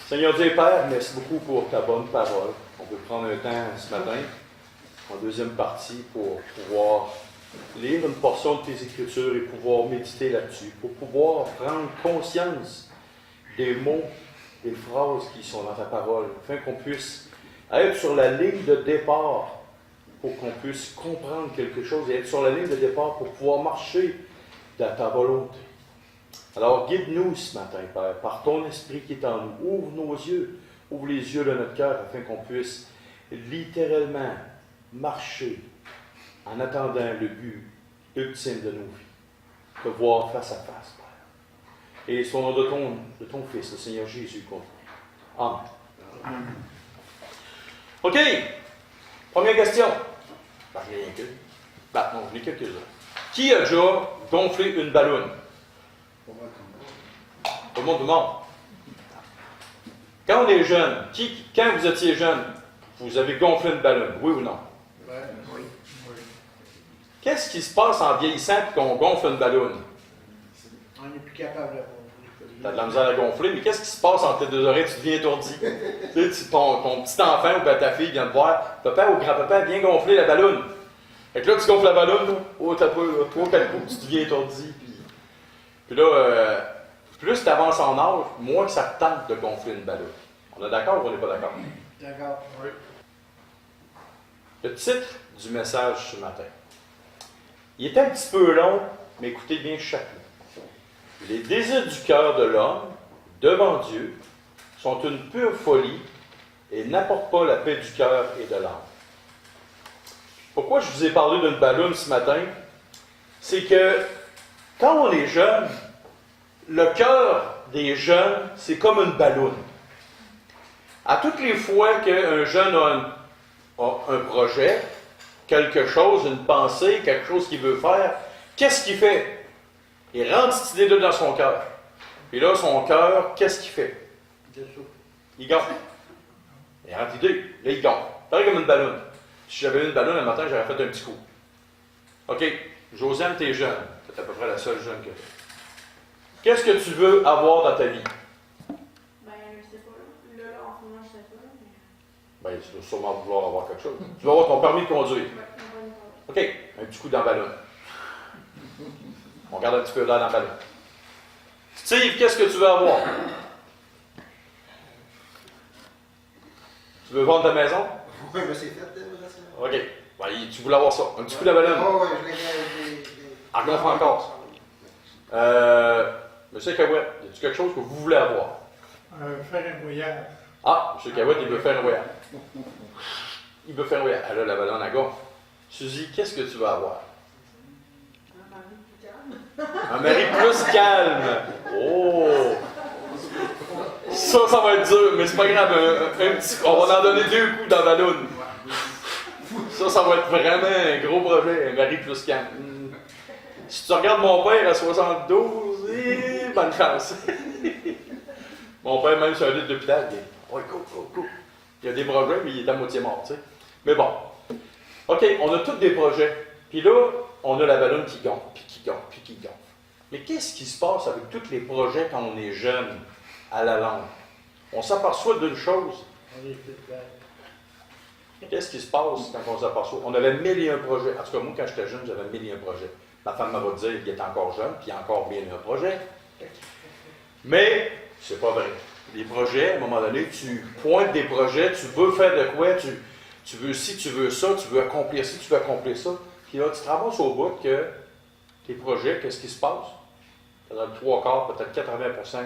Seigneur Dieu et Père, merci beaucoup pour ta bonne parole. On peut prendre un temps ce matin, en deuxième partie, pour pouvoir lire une portion de tes Écritures et pouvoir méditer là-dessus, pour pouvoir prendre conscience des mots, des phrases qui sont dans ta parole, afin qu'on puisse être sur la ligne de départ, pour qu'on puisse comprendre quelque chose et être sur la ligne de départ pour pouvoir marcher dans ta volonté. Alors, guide-nous ce matin, Père, par ton esprit qui est en nous. Ouvre nos yeux, ouvre les yeux de notre cœur, afin qu'on puisse littéralement marcher en attendant le but ultime de nos vies, te voir face à face, Père. Et c'est au nom de ton Fils, le Seigneur Jésus, qu'on prie. Amen. OK. Première question. Ben, il n'y en a qu'une. Ben, non, j'en ai quelques-uns. Qui a déjà gonflé une balloune? Tout le monde. Quand on est jeune, quand vous étiez jeune, vous avez gonflé une balloune, oui ou non? Oui. Qu'est-ce qui se passe en vieillissant quand on gonfle une balloune? On n'est plus capable de gonfler. Tu as de la misère à gonfler, mais qu'est-ce qui se passe entre tes deux oreilles? Tu deviens étourdi. Tu sais, ton petit enfant ou ta fille vient te voir, papa ou grand-papa, viens gonfler la balloune. Fait que là, tu gonfles la balloune, t'as pas, tu deviens étourdi. Puis là, plus tu avances en âge, moins que ça te tente de gonfler une balloune. On est d'accord ou on n'est pas d'accord? D'accord. Oui. Le titre du message ce matin. Il est un petit peu long, mais écoutez bien chaque mot. Les désirs du cœur de l'homme, devant Dieu, sont une pure folie et n'apportent pas la paix du cœur et de l'âme. Pourquoi je vous ai parlé d'une balloune ce matin? C'est que quand on est jeune, le cœur des jeunes, c'est comme une balloune. À toutes les fois qu'un jeune a un projet, quelque chose, une pensée, quelque chose qu'il veut faire, qu'est-ce qu'il fait? Il rentre cette idée-là dans son cœur. Et là, son cœur, qu'est-ce qu'il fait? Il gonfle. Il rentre l'idée, là, il gonfle. Pareil comme une balloune. Si j'avais eu une balloune le matin, j'aurais fait un petit coup. OK, Josiane, t'es jeune. C'est à peu près la seule jeune que tu. Qu'est-ce que tu veux avoir dans ta vie? Ben, je sais pas. Là, en ce moment, je sais pas. Mais... Ben, tu dois sûrement vouloir avoir quelque chose. Tu vas avoir ton permis de conduire. OK, un petit coup dans la ballon. On regarde un petit peu là dans la ballon. Steve, qu'est-ce que tu veux avoir? Tu veux vendre ta maison? Oui, mais c'est fait, OK. Ben, tu voulais avoir ça. Un petit coup dans la ballon. Oh, oui, je l'ai. Ah, gonfle encore. Monsieur Cahouette, y a-t-il quelque chose que vous voulez avoir? Faire un voyage. Ah, M. Cahouette, il veut faire un voyage. Il veut faire un voyage. Ah là, la ballonne à gonfle. Suzy, qu'est-ce que tu veux avoir? Un mari plus calme. Un mari plus calme. Oh! Ça va être dur, mais c'est pas grave. On va en donner 2 coups dans la balloune. Ça va être vraiment un gros projet, un mari plus calme. Si tu regardes mon père à 72, bonne chance. Mon père, même sur un lit d'hôpital, il dit ouais, go. Il y a des projets, mais il est à moitié mort, tu sais. Mais bon. OK, on a tous des projets. Puis là, on a la ballonne qui gonfle, puis qui gonfle. Mais qu'est-ce qui se passe avec tous les projets quand on est jeune à la langue? On s'aperçoit d'une chose. Qu'est-ce qui se passe quand on s'aperçoit? On avait 1001 projets. En tout cas, moi, quand j'étais jeune, j'avais 1001 projets. Ma femme m'a dit qu'il était encore jeune, puis il y a encore 1001 projets. Mais, c'est pas vrai. Les projets, à un moment donné, tu pointes des projets, tu veux faire de quoi, tu veux ci, tu veux ça, tu veux accomplir ci, tu veux accomplir ça. Puis là, tu te ramasses au bout que tes projets, qu'est-ce qui se passe? Dans le 3/4, peut-être 80%.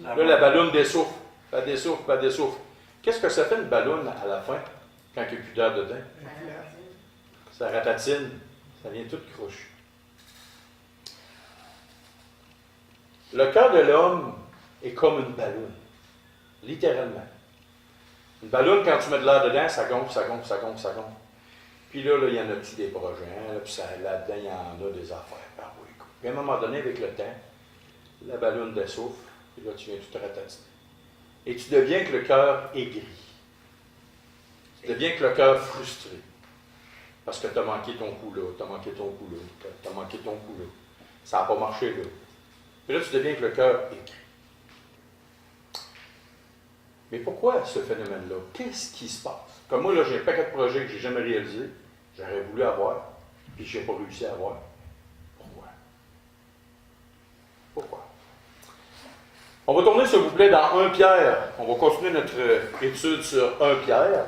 Là, la balloune dessouffle. Elle dessouffle. Qu'est-ce que ça fait une balloune à la fin, quand il n'y a plus d'air dedans? Ça ratatine. Ça vient tout croche. Le cœur de l'homme est comme une balloune. Littéralement. Une balloune, quand tu mets de l'air dedans, ça gonfle. Puis là, il y en a-tu des projets, hein? Puis là-dedans, il y en a des affaires. Ah oui, écoute. Puis à un moment donné, avec le temps, la balloune dessouffle, puis là, tu viens tout ratatiner. Et tu deviens que le cœur aigri. Tu deviens que le cœur frustré. Parce que tu as manqué ton coup là, tu as manqué ton coup là. Ça n'a pas marché là. Puis là, tu deviens que le cœur aigri. Mais pourquoi ce phénomène-là? Qu'est-ce qui se passe? Comme moi, là, j'ai un paquet de projets que je n'ai jamais réalisés, j'aurais voulu avoir, puis je n'ai pas réussi à avoir. Pourquoi? Pourquoi? On va tourner, s'il vous plaît, dans 1 Pierre. On va continuer notre étude sur 1 Pierre,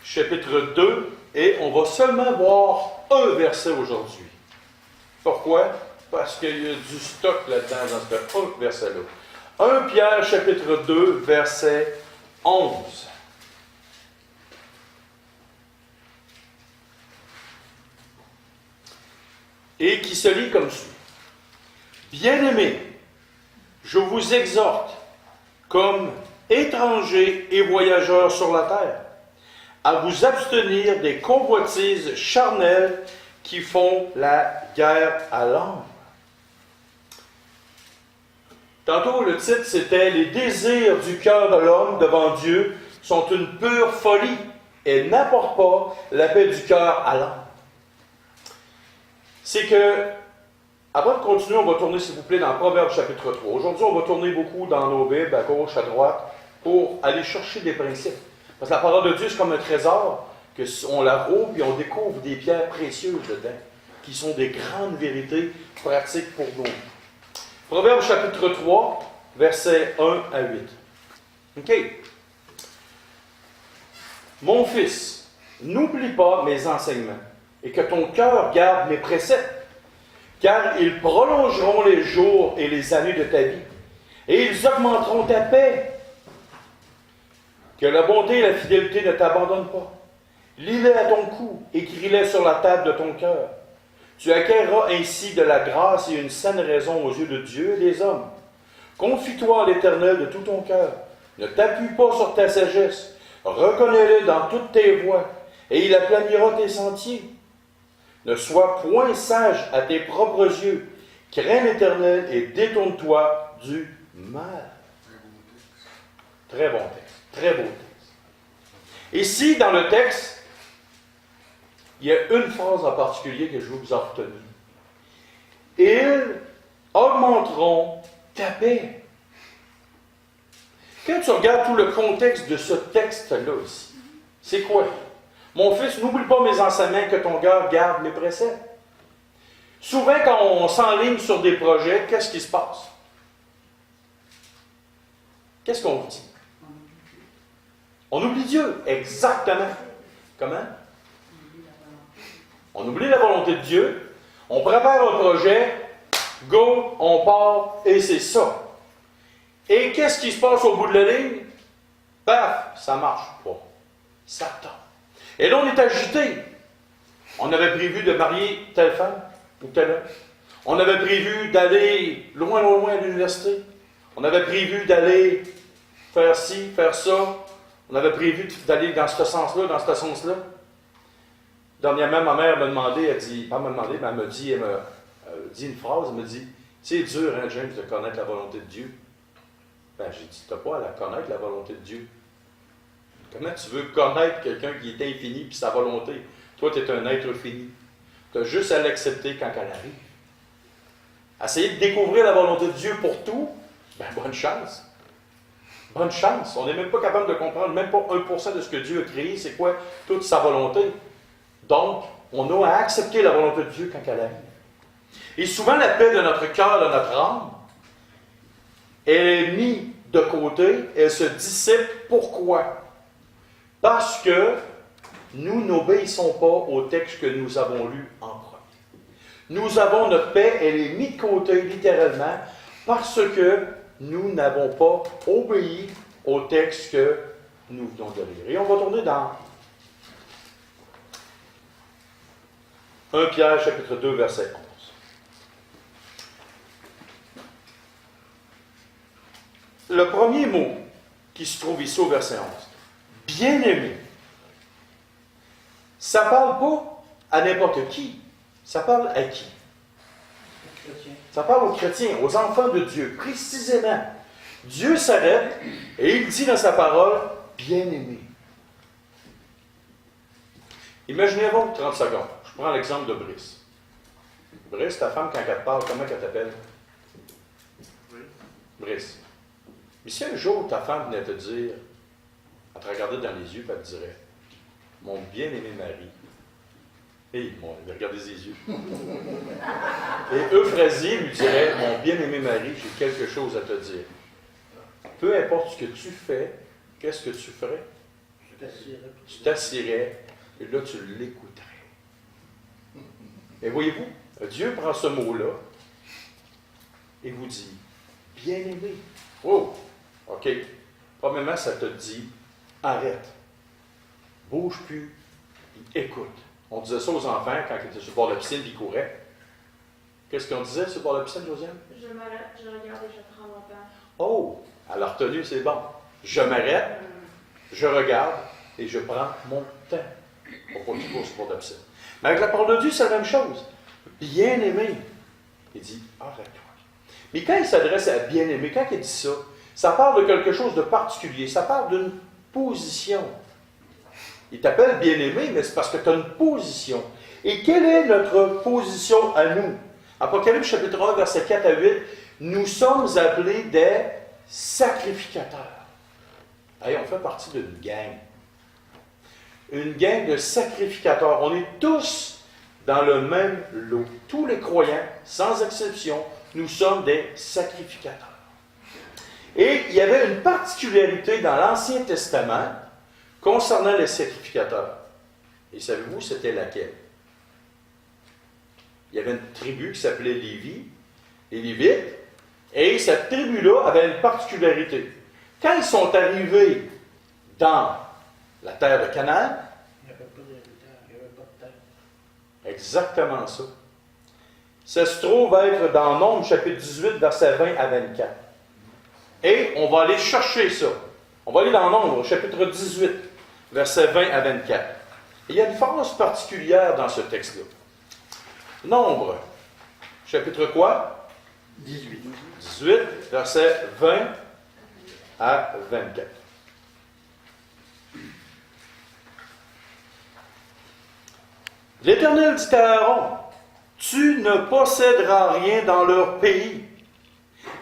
chapitre 2, et on va seulement voir un verset aujourd'hui. Pourquoi? Parce qu'il y a du stock là-dedans, dans ce verset-là. 1 Pierre, chapitre 2, verset 11. Et qui se lit comme suit. Bien-aimés, je vous exhorte, comme étrangers et voyageurs sur la terre, à vous abstenir des convoitises charnelles qui font la guerre à l'âme. Tantôt, le titre, c'était « Les désirs du cœur de l'homme devant Dieu sont une pure folie et n'apportent pas la paix du cœur à l'âme. » C'est que, avant de continuer, on va tourner, s'il vous plaît, dans Proverbes chapitre 3. Aujourd'hui, on va tourner beaucoup dans nos Bibles, à gauche, à droite, pour aller chercher des principes. Parce que la parole de Dieu, c'est comme un trésor, qu'on la roule et on découvre des pierres précieuses dedans, qui sont des grandes vérités pratiques pour nous. Proverbes chapitre 3, versets 1 à 8. OK. Mon fils, n'oublie pas mes enseignements, et que ton cœur garde mes préceptes, car ils prolongeront les jours et les années de ta vie, et ils augmenteront ta paix. Que la bonté et la fidélité ne t'abandonnent pas. Lis-les à ton cou, écris-les sur la table de ton cœur. Tu acquerras ainsi de la grâce et une saine raison aux yeux de Dieu et des hommes. Confie-toi en l'Éternel de tout ton cœur. Ne t'appuie pas sur ta sagesse. Reconnais-le dans toutes tes voies, et il aplanira tes sentiers. Ne sois point sage à tes propres yeux. Crains l'Éternel et détourne-toi du mal. Très bon texte. Très beau texte. Ici, dans le texte, il y a une phrase en particulier que je veux vous en retenir. Ils augmenteront ta paix. Quand tu regardes tout le contexte de ce texte-là ici, c'est quoi? Mon fils, n'oublie pas mes enseignements, que ton cœur garde mes préceptes. Souvent, quand on s'enligne sur des projets, qu'est-ce qui se passe? Qu'est-ce qu'on dit? On oublie Dieu, exactement. Comment? On oublie la volonté de Dieu, on prépare un projet, go, on part, et c'est ça. Et qu'est-ce qui se passe au bout de la ligne? Paf, ça ne marche pas. Ça tombe. Et là, on est agité. On avait prévu de marier telle femme ou telle homme. On avait prévu d'aller loin, loin, loin à l'université. On avait prévu d'aller faire ci, faire ça. On avait prévu d'aller dans ce sens-là, dans ce sens-là. Dernièrement, ma mère m'a demandé, elle dit, pas m'a demandé, mais elle m'a dit une phrase, elle m'a dit, c'est dur, hein, James, de connaître la volonté de Dieu. Ben, j'ai dit, tu n'as pas à la connaître, la volonté de Dieu. Comment tu veux connaître quelqu'un qui est infini puis sa volonté? Toi, tu es un être fini. Tu as juste à l'accepter quand elle arrive. Essayer de découvrir la volonté de Dieu pour tout, ben, bonne chance. Bonne chance. On n'est même pas capable de comprendre, même pas 1% de ce que Dieu a créé, c'est quoi toute sa volonté. Donc, on a à accepter la volonté de Dieu quand elle arrive. Et souvent, la paix de notre cœur, de notre âme, elle est mise de côté, elle se dissipe. Pourquoi? Parce que nous n'obéissons pas au texte que nous avons lu en premier. Nous avons notre paix, elle est mise de côté littéralement parce que nous n'avons pas obéi au texte que nous venons de lire. Et on va tourner dans 1 Pierre, chapitre 2, verset 11. Le premier mot qui se trouve ici au verset 11, bien-aimé, ça ne parle pas à n'importe qui, ça parle à qui? Ça parle aux chrétiens, aux enfants de Dieu, précisément. Dieu s'arrête et il dit dans sa parole, bien-aimé. Imaginez-vous 30 secondes. Je prends l'exemple de Brice. Brice, ta femme, quand elle te parle, comment elle t'appelle? Brice. Mais si un jour ta femme venait te dire, elle te regardait dans les yeux, et elle te dirait, mon bien-aimé mari, et il regardait ses yeux. Et Euphrasie lui dirait, mon bien-aimé mari, j'ai quelque chose à te dire. Peu importe ce que tu fais, qu'est-ce que tu ferais? Tu t'assirais, et là tu l'écouterais. Et voyez-vous, Dieu prend ce mot-là et vous dit, bien-aimé. Oh, OK. Premièrement, ça te dit, arrête. Bouge plus, et écoute. On disait ça aux enfants quand ils étaient sur le bord de la piscine et ils couraient. Qu'est-ce qu'on disait sur le bord de la piscine, Josiane? Je m'arrête, je regarde et je prends mon temps. Oh, elle a retenu, c'est bon. Je m'arrête, je regarde et je prends mon temps. Pour pas qu'il court sur le bord de la piscine. Mais avec la parole de Dieu, c'est la même chose. Bien-aimé. Il dit, arrête-toi. Mais quand il s'adresse à bien-aimé, quand il dit ça, ça parle de quelque chose de particulier. Ça parle d'une position. Il t'appelle bien-aimé, mais c'est parce que tu as une position. Et quelle est notre position à nous? Apocalypse chapitre 1, verset 4 à 8, nous sommes appelés des sacrificateurs. Hey, on fait partie d'une gang. Une gang de sacrificateurs. On est tous dans le même lot. Tous les croyants, sans exception, nous sommes des sacrificateurs. Et il y avait une particularité dans l'Ancien Testament concernant les sacrificateurs. Et savez-vous, c'était laquelle? Il y avait une tribu qui s'appelait Lévi, les Lévites, et cette tribu-là avait une particularité. Quand ils sont arrivés dans la terre de Canaan, Il n'y avait pas d'héritage, il n'y avait pas de terre. exactement ça. Ça se trouve être dans Nombres, chapitre 18, versets 20 à 24. Et on va aller chercher ça. On va aller dans Nombres, chapitre 18, versets 20 à 24. Et il y a une phrase particulière dans ce texte-là. Nombre, chapitre quoi? 18. 18, versets 20 à 24. L'Éternel dit à Aaron, tu ne posséderas rien dans leur pays,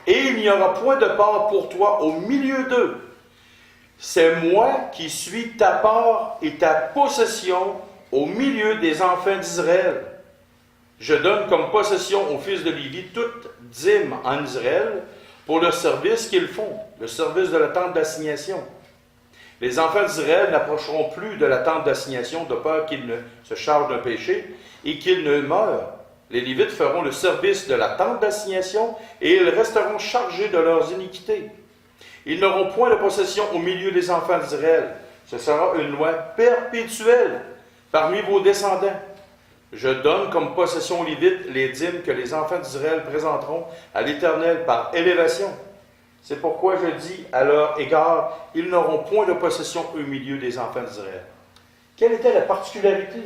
et il n'y aura point de part pour toi au milieu d'eux. C'est moi qui suis ta part et ta possession au milieu des enfants d'Israël. Je donne comme possession aux fils de Lévi toute dîme en Israël pour le service qu'ils font, le service de la tente d'assignation. Les enfants d'Israël n'approcheront plus de la tente d'assignation de peur qu'ils ne se chargent d'un péché et qu'ils ne meurent. Les Lévites feront le service de la tente d'assignation et ils resteront chargés de leurs iniquités. Ils n'auront point de possession au milieu des enfants d'Israël. Ce sera une loi perpétuelle parmi vos descendants. Je donne comme possession aux Lévites les dîmes que les enfants d'Israël présenteront à l'Éternel par élévation. C'est pourquoi je dis à leur égard, ils n'auront point de possession au milieu des enfants d'Israël. Quelle était la particularité?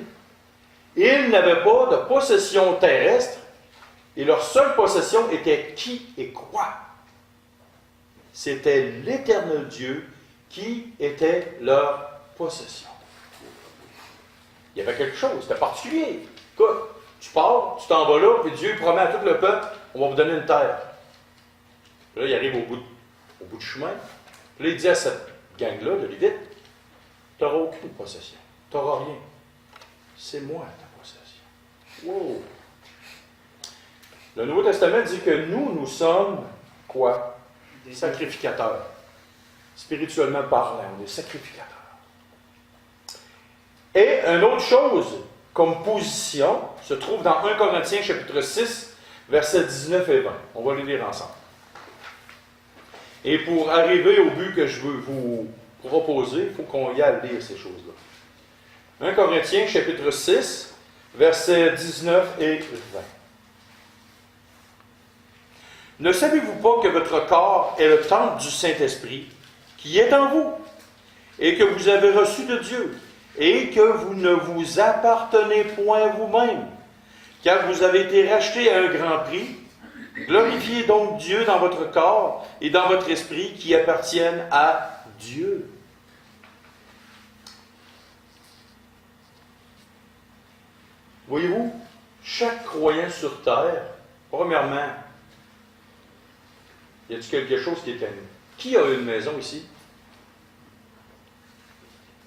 Ils n'avaient pas de possession terrestre et leur seule possession était qui et quoi? C'était l'Éternel Dieu qui était leur possession. Il y avait quelque chose, c'était particulier. Écoute, tu pars, tu t'en vas là, puis Dieu promet à tout le peuple, on va vous donner une terre. Puis là, il arrive au bout du chemin. Puis là, il dit à cette gang-là, de Lévites, tu n'auras aucune possession. Tu n'auras rien. C'est moi ta possession. Wow! Le Nouveau Testament dit que nous sommes quoi? Des sacrificateurs. Spirituellement parlant, des sacrificateurs. Et une autre chose, comme position, se trouve dans 1 Corinthiens chapitre 6, versets 19 et 20. On va les lire ensemble. Et pour arriver au but que je veux vous proposer, il faut qu'on y aille lire ces choses-là. 1 Corinthiens chapitre 6, versets 19 et 20. Ne savez-vous pas que votre corps est le temple du Saint-Esprit qui est en vous et que vous avez reçu de Dieu et que vous ne vous appartenez point vous-même, car vous avez été rachetés à un grand prix? Glorifiez donc Dieu dans votre corps et dans votre esprit qui appartiennent à Dieu. Voyez-vous, chaque croyant sur terre, premièrement, y a-t-il quelque chose qui est à nous? Qui a une maison ici?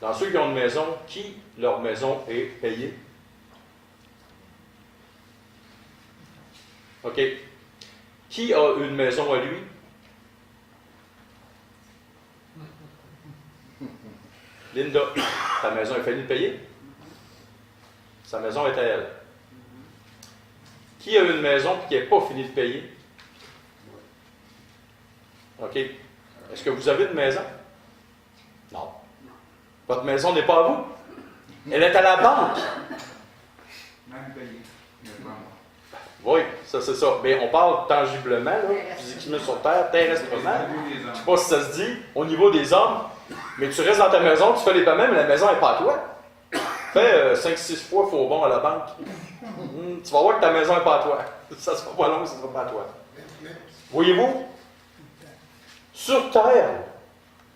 Dans ceux qui ont une maison, qui leur maison est payée? OK. Qui a une maison à lui? Linda, ta maison est finie de payer? Sa maison est à elle. Qui a une maison et qui n'est pas fini de payer? OK. Est-ce que vous avez une maison? Non. Votre maison n'est pas à vous. Elle est à la banque. Même payé. Oui, ça c'est ça. Mais on parle tangiblement, là, physiquement sur terre, terrestrement. Je ne sais pas si ça se dit, au niveau des hommes. Mais tu restes dans ta maison, tu fais les paiements, mais la maison n'est pas à toi. Fais 5-6 fois faux bon à la banque. Tu vas voir que ta maison n'est pas à toi. Ça ne sera pas long, ça ne sera pas à toi. Voyez-vous? Sur terre,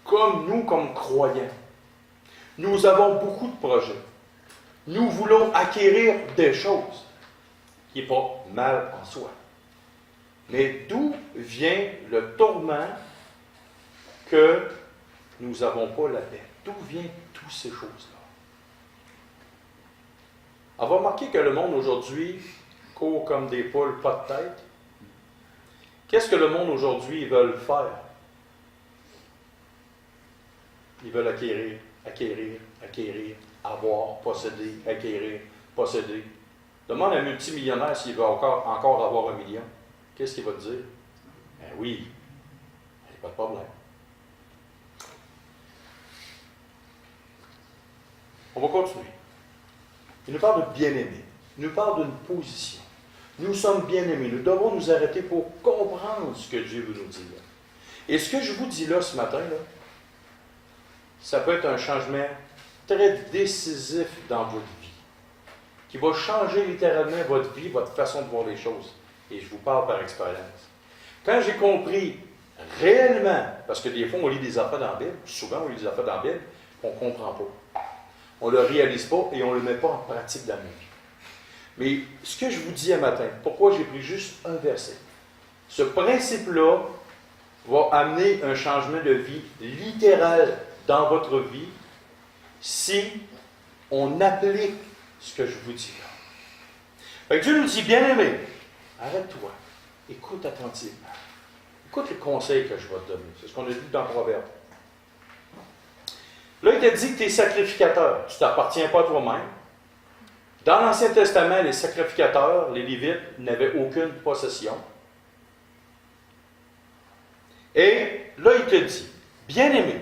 comme nous, comme croyants, nous avons beaucoup de projets. Nous voulons acquérir des choses, qui n'est pas mal en soi. Mais d'où vient le tourment que nous n'avons pas la paix? D'où viennent toutes ces choses-là? On va remarquer que le monde aujourd'hui court comme des poules, pas de tête. Qu'est-ce que le monde aujourd'hui veut faire? Ils veulent acquérir, avoir, posséder, acquérir, posséder. Demande à un multimillionnaire s'il veut encore avoir 1 million. Qu'est-ce qu'il va te dire? Ben oui, il n'y a pas de problème. On va continuer. Il nous parle de bien-aimé. Il nous parle d'une position. Nous sommes bien-aimés. Nous devons nous arrêter pour comprendre ce que Dieu veut nous dire. Et ce que je vous dis là ce matin, là, ça peut être un changement très décisif dans votre vie, qui va changer littéralement votre vie, votre façon de voir les choses. Et je vous parle par expérience. Quand j'ai compris réellement, parce que des fois on lit des affaires dans la Bible, souvent on lit des affaires dans la Bible, on ne comprend pas. On ne le réalise pas et on ne le met pas en pratique dans la vie. Mais ce que je vous dis un matin, pourquoi j'ai pris juste un verset? Ce principe-là va amener un changement de vie littéral dans votre vie si on applique ce que je vous dis là. Fait que Dieu nous dit, bien-aimé, arrête-toi, écoute attentivement. Écoute les conseils que je vais te donner. C'est ce qu'on a dit dans Proverbe. Là, il t'a dit que tu es sacrificateur. Tu ne t'appartiens pas à toi-même. Dans l'Ancien Testament, les sacrificateurs, les Lévites, n'avaient aucune possession. Et là, il te dit, bien-aimé,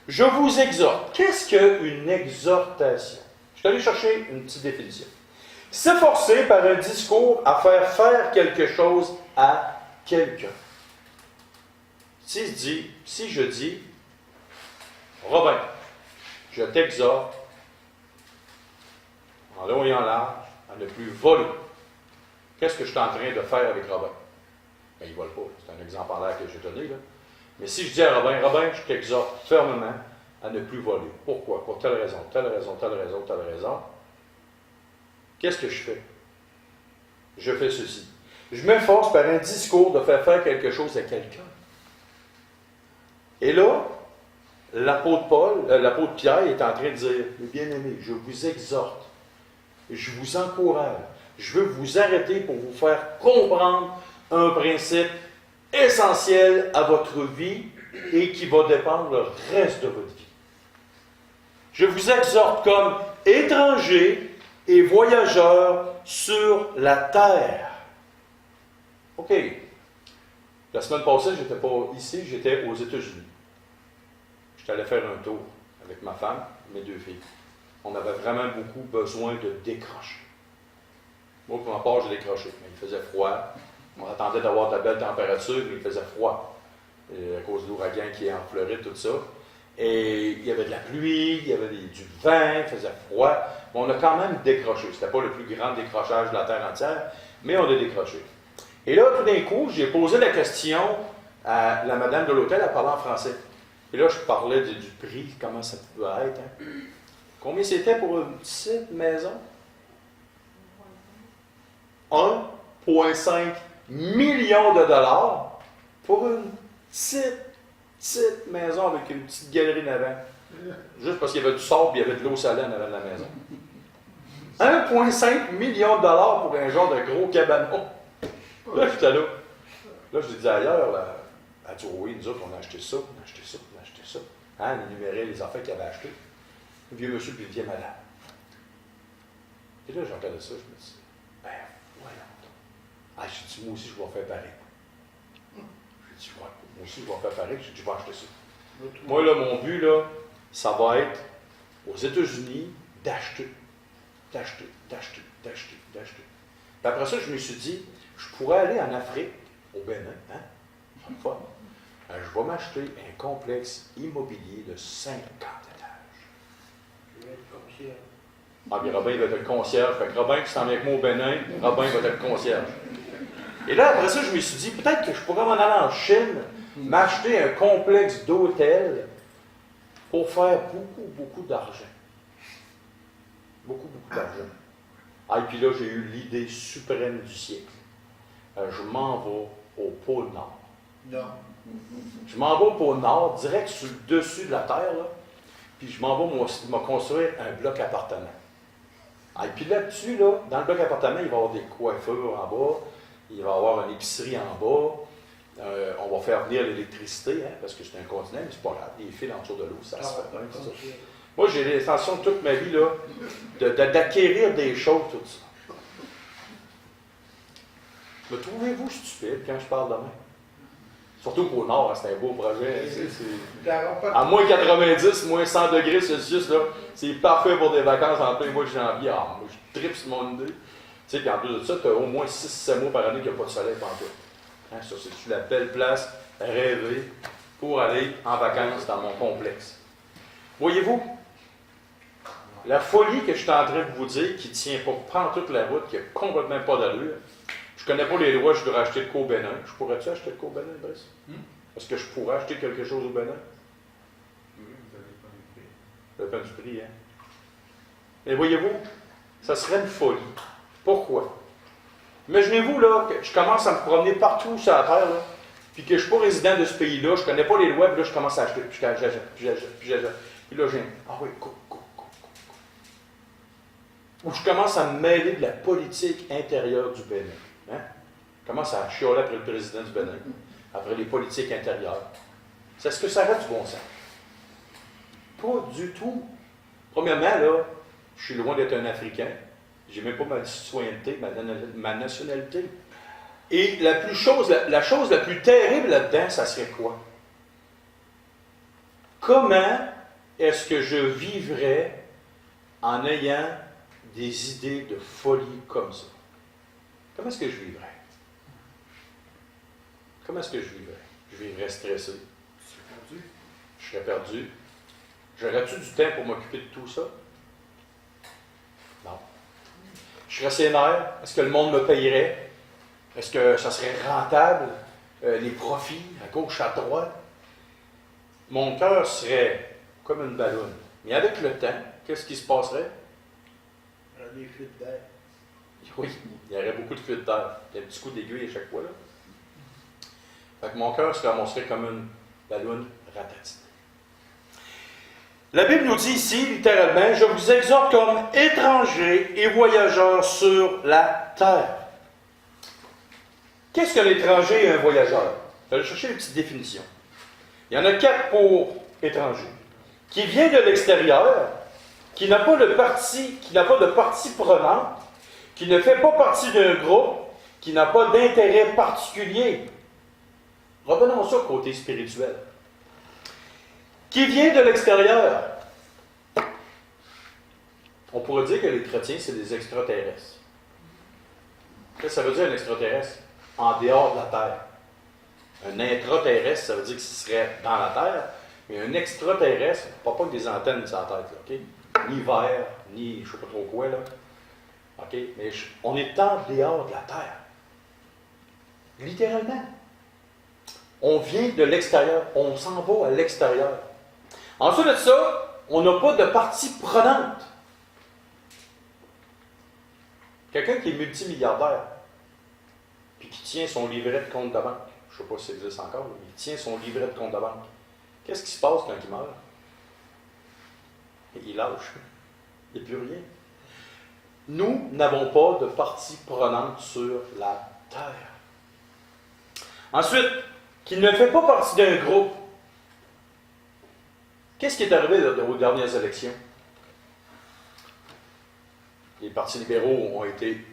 je vous exhorte. Qu'est-ce qu'une exhortation? Je suis allé chercher une petite définition. S'efforcer par un discours à faire quelque chose à quelqu'un. Si je dis, Robin, je t'exhorte, en long et en large, à ne plus voler. Qu'est-ce que je suis en train de faire avec Robin? Bien, il ne vole pas. C'est un exemple en l'air que j'ai donné, là. Mais si je dis à Robin, je t'exhorte fermement à ne plus voler. Pourquoi? Pour telle raison, telle raison, telle raison, telle raison. Qu'est-ce que je fais? Je fais ceci. Je m'efforce par un discours de faire quelque chose à quelqu'un. Et là, l'apôtre Pierre est en train de dire, mes bien-aimés, je vous exhorte, je vous encourage, je veux vous arrêter pour vous faire comprendre un principe essentiel à votre vie et qui va dépendre le reste de votre vie. Je vous exhorte comme étrangers et voyageurs sur la terre. OK. La semaine passée, je n'étais pas ici, j'étais aux États-Unis. J'étais allé faire un tour avec ma femme, mes 2 filles. On avait vraiment beaucoup besoin de décrocher. Moi, pour ma part, j'ai décroché. Mais il faisait froid. On attendait d'avoir de la belle température, mais il faisait froid. À cause de l'ouragan qui est en Floride, tout ça. Et il y avait de la pluie, il y avait du vent, il faisait froid. Mais on a quand même décroché. Ce n'était pas le plus grand décrochage de la Terre entière, mais on a décroché. Et là, tout d'un coup, j'ai posé la question à la madame de l'hôtel, elle parlait en français. Et là, je parlais du prix, comment ça peut être. Hein? Combien c'était pour une petite maison? 1,5 million de dollars pour une petite petite maison avec une petite galerie en avant. Juste parce qu'il y avait du sable et il y avait de l'eau salée en avant de la maison. 1,5 million de dollars pour un genre de gros cabanon. Là, j'étais là. Là, je disais ailleurs, là, elle dit, oui, nous autres, on a acheté ça, on a acheté ça, on a acheté ça. Hein, elle énumérait les affaires qu'il avait achetées. Un vieux monsieur puis une vieille madame. Et là, j'entendais ça, je me dis, ben, voyons. Ah, j'ai dit, moi aussi, je vais faire pareil. J'ai dit, ouais, moi aussi, je vais faire pareil. J'ai dit, je vais acheter ça. Moi, là, mon but, là, ça va être, aux États-Unis, d'acheter. Puis après ça, je me suis dit, je pourrais aller en Afrique, au Bénin, hein? C'est le fun. Je vais m'acheter un complexe immobilier de 50 étages. Je vais être concierge. Ah, puis Robin, il va être le concierge. Fait que Robin, qui s'en vient avec moi au Bénin, Robin va être le concierge. Et là, après ça, je me suis dit, peut-être que je pourrais m'en aller en Chine, m'acheter un complexe d'hôtels pour faire beaucoup d'argent. Beaucoup d'argent. Ah, et puis là, j'ai eu l'idée suprême du siècle. Je m'en vais au pôle Nord. Non. Je m'en vais au pôle Nord, direct sur le dessus de la Terre, là, puis je m'en vais me construire un bloc appartement. Ah, et puis là-dessus, là, dans le bloc appartement, il va y avoir des coiffeurs en bas, il va y avoir une épicerie en bas, on va faire venir l'électricité, hein, parce que c'est un continent, mais c'est pas grave, les fils en dessous de l'eau, ça se fait. Hein, ça. Moi, j'ai l'intention toute ma vie là, d'acquérir des choses, tout ça. Me trouvez-vous stupide quand je parle de même? Surtout qu'au nord, c'est un beau projet. À moins 90, moins 100 degrés Celsius, là, c'est parfait pour des vacances en plein mois de janvier. Ah, moi, je tripe sur mon idée. Tu sais, puis en plus de ça, tu as au moins 6-7 mois par année qu'il n'y a pas de soleil pantoute. Hein, ça, c'est la belle place rêvée pour aller en vacances dans mon complexe. Voyez-vous, la folie que je suis en train de vous dire, qui ne tient pas, prendre toute la route, qui n'a complètement pas d'allure. Je ne connais pas les lois, je dois acheter de quoi au Bénin. Je pourrais-tu acheter de quoi au Bénin, Brice? Est-ce que je pourrais acheter quelque chose au Bénin? Oui, vous n'avez pas le prix. Ça dépend du prix, hein? Mais voyez-vous, ça serait une folie. Pourquoi? Imaginez-vous, là, que je commence à me promener partout sur la Terre, là, puis que je ne suis pas résident de ce pays-là, je ne connais pas les lois, puis là, je commence à acheter, puis j'achète. Puis là, j'ai ah oui, go. Où je commence à me mêler de la politique intérieure du Bénin. Hein? Je commence à chialer après le président du Bénin, après les politiques intérieures. Est-ce que ça aurait du bon sens? Pas du tout. Premièrement, là, je suis loin d'être un Africain. Je n'ai même pas ma citoyenneté, ma nationalité. Et la chose la plus terrible là-dedans, ça serait quoi? Comment est-ce que je vivrais en ayant des idées de folie comme ça? Comment est-ce que je vivrais? Comment est-ce que je vivrais? Je vivrais stressé. Je serais perdu. J'aurais-tu du temps pour m'occuper de tout ça? Non. Je serais sénère. Est-ce que le monde me payerait? Est-ce que ça serait rentable? Les profits, à gauche, à droite? Mon cœur serait comme une ballonne. Mais avec le temps, qu'est-ce qui se passerait? Il y a des fuites d'air. Oui, il y aurait beaucoup de fuites d'air. Il y a un petit coup d'aiguille à chaque fois, là. Fait que mon cœur se ramasserait comme une ballonne ratatinée. La Bible nous dit ici, littéralement, « Je vous exhorte comme étrangers et voyageurs sur la terre. » Qu'est-ce qu'un étranger et un voyageur? Je vais aller chercher une petite définition. Il y en a 4 pour étranger. Qui vient de l'extérieur, qui n'a pas de partie prenante, qui ne fait pas partie d'un groupe, qui n'a pas d'intérêt particulier. Revenons ça au côté spirituel. Qui vient de l'extérieur. On pourrait dire que les chrétiens, c'est des extraterrestres. Qu'est-ce que ça veut dire un extraterrestre? En dehors de la Terre. Un intraterrestre, ça veut dire qu'il serait dans la Terre, mais un extraterrestre, pas des antennes sur la tête, là, OK? Ni vert, ni je ne sais pas trop quoi, là. OK? Mais on est en dehors de la Terre. Littéralement. On vient de l'extérieur, on s'en va à l'extérieur. Ensuite de ça, on n'a pas de partie prenante. Quelqu'un qui est multimilliardaire, puis qui tient son livret de compte de banque, je ne sais pas si ça existe encore, mais il tient son livret de compte de banque. Qu'est-ce qui se passe quand il meurt? Il lâche. Il n'y a plus rien. Nous n'avons pas de partie prenante sur la terre. Ensuite, qu'il ne fait pas partie d'un groupe. Qu'est-ce qui est arrivé aux dernières élections? Les partis libéraux ont été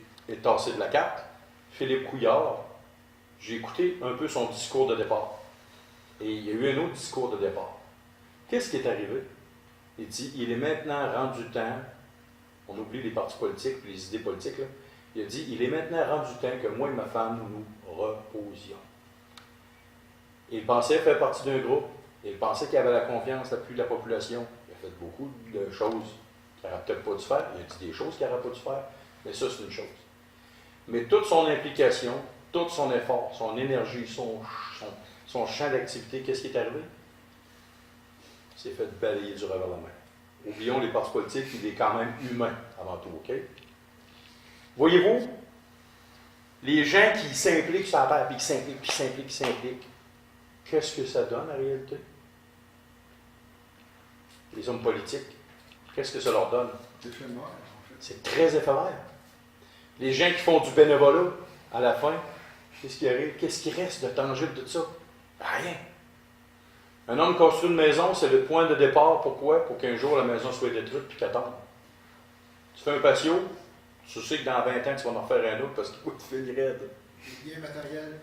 tassés de la carte. Philippe Couillard, j'ai écouté un peu son discours de départ. Et il y a eu un autre discours de départ. Qu'est-ce qui est arrivé? Il dit, il est maintenant rendu temps, on oublie les partis politiques, les idées politiques, là. Il a dit, il est maintenant rendu temps que moi et ma femme, nous nous reposions. Il pensait faire partie d'un groupe, il pensait qu'il avait la confiance, l'appui de la population. Il a fait beaucoup de choses qu'il n'aurait peut-être pas dû faire. Il a dit des choses qu'il n'aurait pas dû faire, mais ça, c'est une chose. Mais toute son implication, tout son effort, son énergie, son champ d'activité, qu'est-ce qui est arrivé? Il s'est fait balayer du revers de la main. Oublions les partis politiques, il est quand même humain avant tout, OK? Voyez-vous, les gens qui s'impliquent sur la terre, puis qui s'impliquent, puis qui s'impliquent, qui s'impliquent, qu'est-ce que ça donne en réalité? Les hommes politiques, qu'est-ce que ça leur donne? C'est éphémère, en fait. C'est très éphémère. Les gens qui font du bénévolat, à la fin, qu'est-ce qui arrive? Qu'est-ce qui reste de tangible de ça? Rien. Un homme construit une maison, c'est le point de départ. Pourquoi? Pour qu'un jour la maison soit détruite puis qu'elle tombe. Tu fais un patio, tu sais que dans 20 ans, tu vas en faire un autre parce qu'il faut que tu fais raide. Les biens matériels.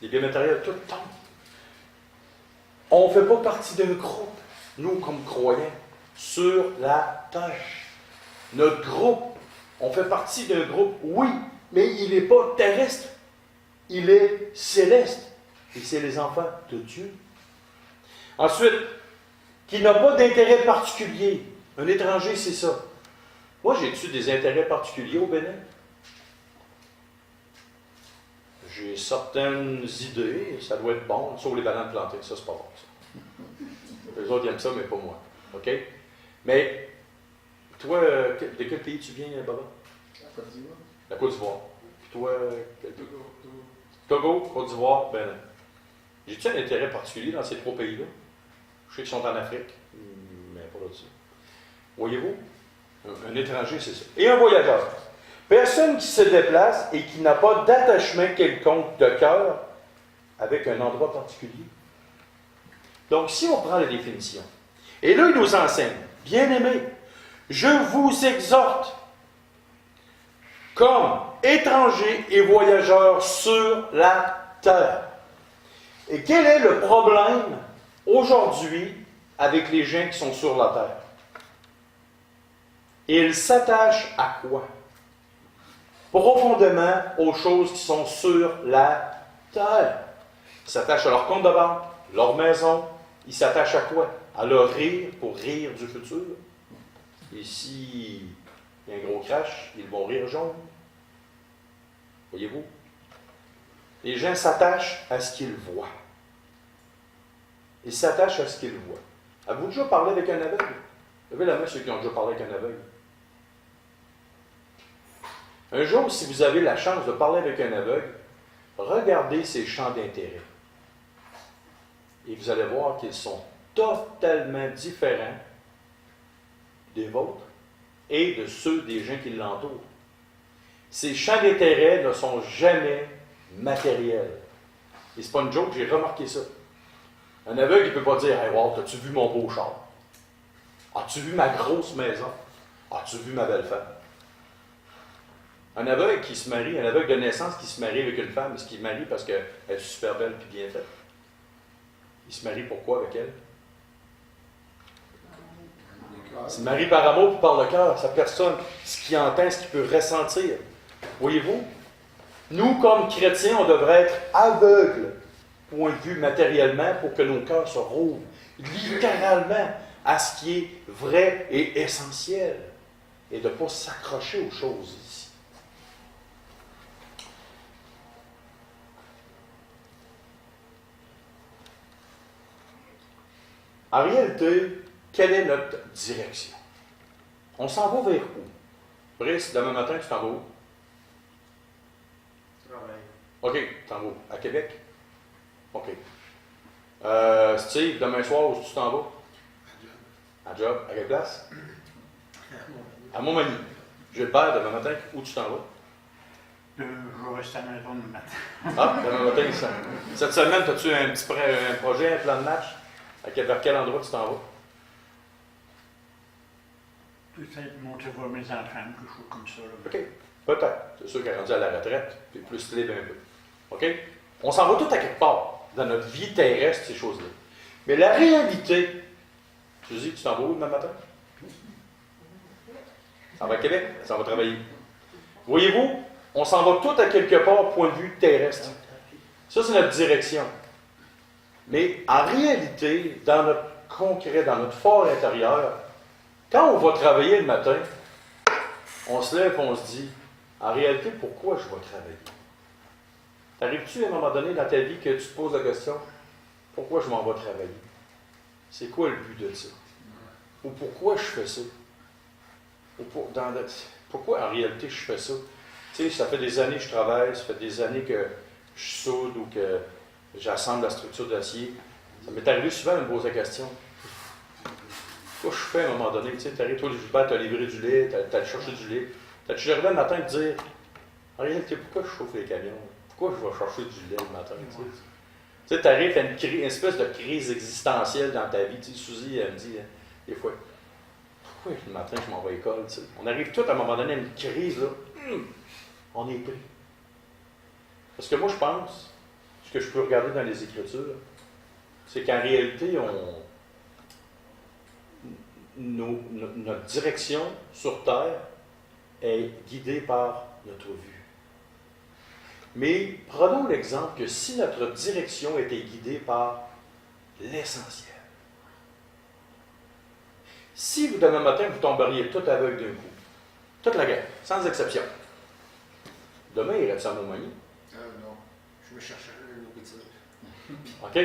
Les biens matériels, tout tombe. On ne fait pas partie d'un groupe, nous, comme croyants, sur la terre. Notre groupe, on fait partie d'un groupe, oui, mais il n'est pas terrestre. Il est céleste. Et c'est les enfants de Dieu. Ensuite, qui n'a pas d'intérêt particulier. Un étranger, c'est ça. Moi, j'ai-tu des intérêts particuliers au Bénin? J'ai certaines idées, ça doit être bon, sauf les bananes plantées, ça, c'est pas bon, ça. Les autres aiment ça, mais pas moi. OK? Mais, toi, de quel pays tu viens, Baba? La Côte d'Ivoire. La Côte d'Ivoire. Puis toi, quel pays? Togo. Togo, Côte d'Ivoire, Bénin. J'ai-tu un intérêt particulier dans ces trois pays-là? Je sais qu'ils sont en Afrique, mais pas là-dessus. Voyez-vous? Un étranger, c'est ça. Et un voyageur. Personne qui se déplace et qui n'a pas d'attachement quelconque de cœur avec un endroit particulier. Donc, si on prend la définition, et là, il nous enseigne, bien-aimés, je vous exhorte, comme étrangers et voyageurs sur la terre. Et quel est le problème aujourd'hui avec les gens qui sont sur la terre? Ils s'attachent à quoi? Profondément aux choses qui sont sur la terre. Ils s'attachent à leur compte de banque, leur maison. Ils s'attachent à quoi? À leur rire pour rire du futur. Et s'il y a un gros crash, ils vont rire jaune. Voyez-vous? Les gens s'attachent à ce qu'ils voient. Ils s'attachent à ce qu'ils voient. Avez-vous déjà parlé avec un aveugle? Levez la main ceux qui ont déjà parlé avec un aveugle. Un jour, si vous avez la chance de parler avec un aveugle, regardez ses champs d'intérêt. Et vous allez voir qu'ils sont totalement différents des vôtres et de ceux des gens qui l'entourent. Ces champs d'intérêt ne sont jamais matériels. Et c'est pas une joke, j'ai remarqué ça. Un aveugle, il ne peut pas dire « Hey, wow, as-tu vu mon beau char? As-tu vu ma grosse maison? As-tu vu ma belle femme? » Un aveugle qui se marie, un aveugle de naissance qui se marie avec une femme, est-ce qu'il marie parce qu'elle est super belle et bien faite? Il se marie pourquoi avec elle? Il se marie par amour ou par le cœur. Sa personne, ce qu'il entend, ce qu'il peut ressentir. Voyez-vous? Nous, comme chrétiens, on devrait être aveugles, point de vue matériellement, pour que nos cœurs se rouvrent littéralement à ce qui est vrai et essentiel, et de ne pas s'accrocher aux choses ici. En réalité, quelle est notre direction? On s'en va vers où? Brice, demain matin, tu t'en vas où? Travail. OK, tu t'en vas où? À Québec? OK. Steve, demain soir, où tu t'en vas? À job. À quelle place? À Montmagny. Gilbert, demain matin, où tu t'en vas? Je vais rester à la maison le matin. Ah, demain matin, cette semaine, as-tu un projet, un plan de match? Vers quel endroit tu t'en vas? Peut-être monter voir mes enfants, quelque chose comme ça. Là. OK. Peut-être. C'est sûr qu'elle est rendue à la retraite, puis plus libre un peu. OK? On s'en va tout à quelque part dans notre vie terrestre, ces choses-là. Mais la réalité, tu dis que tu t'en vas où demain matin? Ça va à Québec, ça va travailler. Voyez-vous, on s'en va tout à quelque part, point de vue terrestre. Ça, c'est notre direction. Mais en réalité, dans notre concret, dans notre fort intérieur, quand on va travailler le matin, on se lève et on se dit, en réalité, pourquoi je vais travailler? T'arrives-tu à un moment donné dans ta vie que tu te poses la question, pourquoi je m'en vais travailler? C'est quoi le but de ça? Ou pourquoi je fais ça? Ou pourquoi en réalité je fais ça? Tu sais, ça fait des années que je travaille, ça fait des années que je soude ou que j'assemble la structure d'acier. Ça m'est arrivé souvent de me poser la question. Pourquoi je fais à un moment donné? Tu sais, t'arrives, toi, Gilbert, t'as livré du lait, t'as cherché du lait. T'as-tu arrivé le matin de dire, en réalité, pourquoi je chauffe les camions? Pourquoi je vais chercher du lait le matin? Tu sais, t'arrives, t'as une espèce de crise existentielle dans ta vie. Tu sais, Suzy, elle me dit, des fois, pourquoi le matin je m'en vais à l'école? Tu sais? On arrive tout à un moment donné à une crise, là. On est pris. Parce que moi, je pense, ce que je peux regarder dans les Écritures, c'est qu'en réalité, notre direction sur Terre est guidée par notre vue. Mais prenons l'exemple que si notre direction était guidée par l'essentiel, si vous, demain matin, vous tomberiez tout aveugle d'un coup, toute la guerre, sans exception, demain, irait-tu à Montmagny? Non. Je me cherchais une nourriture. OK?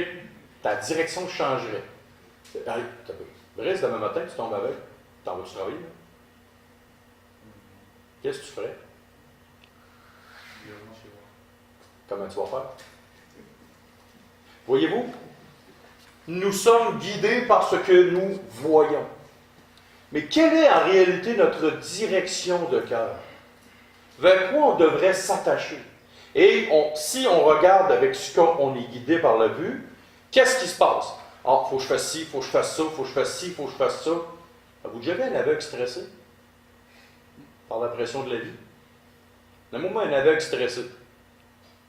Ta direction changerait. Allez, t'as peu. Reste demain matin, tu tombes aveugle. T'en vas-tu travailler? Là? Qu'est-ce que tu ferais? Comment tu vas faire? Voyez-vous? Nous sommes guidés par ce que nous voyons. Mais quelle est en réalité notre direction de cœur? Vers quoi on devrait s'attacher? Et si on regarde avec ce qu'on est guidé par la vue, qu'est-ce qui se passe? Ah, il faut que je fasse ci, il faut que je fasse ça, il faut que je fasse ci, il faut que je fasse ça. Avez-vous déjà vu un aveugle stressé? Par la pression de la vie? Donne-moi un aveugle stressé.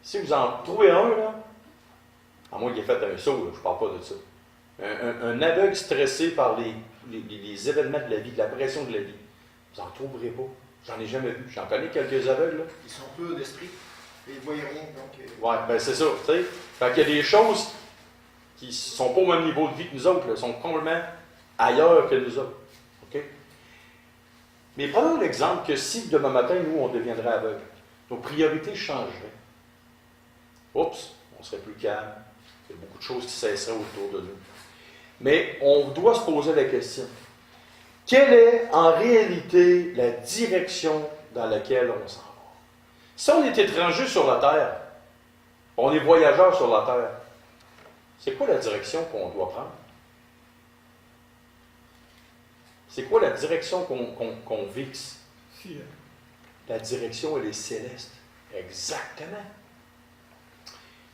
Si vous en trouvez un, là, à moins qu'il ait fait un saut, là, je ne parle pas de ça. Un aveugle stressé par les événements de la vie, de la pression de la vie, vous n'en trouverez pas. J'en ai jamais vu. J'en connais quelques aveugles. Là. Ils sont peu d'esprit. Ils ne voient rien, donc... Ouais, ben c'est ça, tu sais. Fait qu'il y a des choses qui ne sont pas au même niveau de vie que nous autres, là, sont complètement ailleurs que nous autres. OK? Mais prenons l'exemple que si demain matin, nous, on deviendrait aveugles, nos priorités changeraient. Oups, on serait plus calme. Il y a beaucoup de choses qui cesseraient autour de nous. Mais on doit se poser la question. Quelle est en réalité la direction dans laquelle on s'en va? Si on est étranger sur la Terre, on est voyageur sur la Terre, c'est quoi la direction qu'on doit prendre? C'est quoi la direction qu'on fixe? La direction, elle est céleste. Exactement.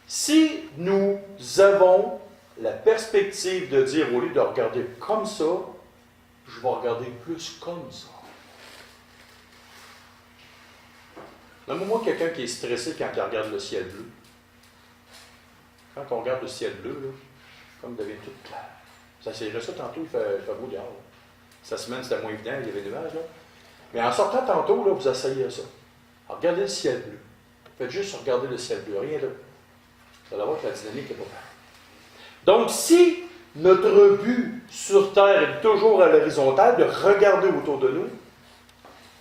Si nous avons la perspective de dire, au lieu de regarder comme ça, je vais regarder plus comme ça. Donne-moi quelqu'un qui est stressé quand il regarde le ciel bleu. Quand on regarde le ciel bleu, là, comme il devient tout clair. Ça s'est ça tantôt, il fait beau dehors. Là. Cette semaine, c'était moins évident, il y avait des nuages. Là. Mais en sortant tantôt, là, vous essayez ça. Alors, regardez le ciel bleu. Faites juste regarder le ciel bleu, rien d'autre. Vous allez voir que la dynamique n'est pas pareille. Donc, si notre but sur Terre est toujours à l'horizontale, de regarder autour de nous,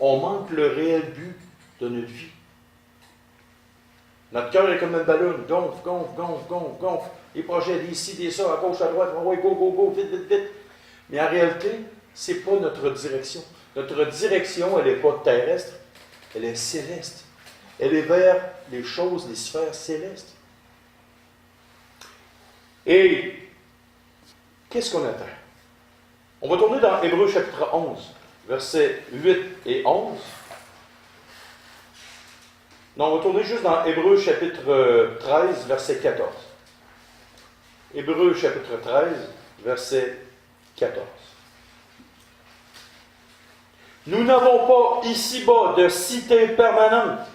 on manque le réel but de notre vie. Notre cœur est comme un ballon, gonfle, gonfle, gonfle, gonfle, gonfle. Les projets, des ci, des ça, à gauche, à droite, ouais, go, go, go, vite, vite, vite. Mais en réalité, ce n'est pas notre direction. Notre direction, elle n'est pas terrestre, elle est céleste. Elle est vers les choses, les sphères célestes. Et qu'est-ce qu'on attend? On va tourner dans Hébreux chapitre 11, versets 8 et 11. Non, on va tourner juste dans Hébreux chapitre 13, verset 14. Hébreux chapitre 13, verset 14. Nous n'avons pas ici-bas de cité permanente,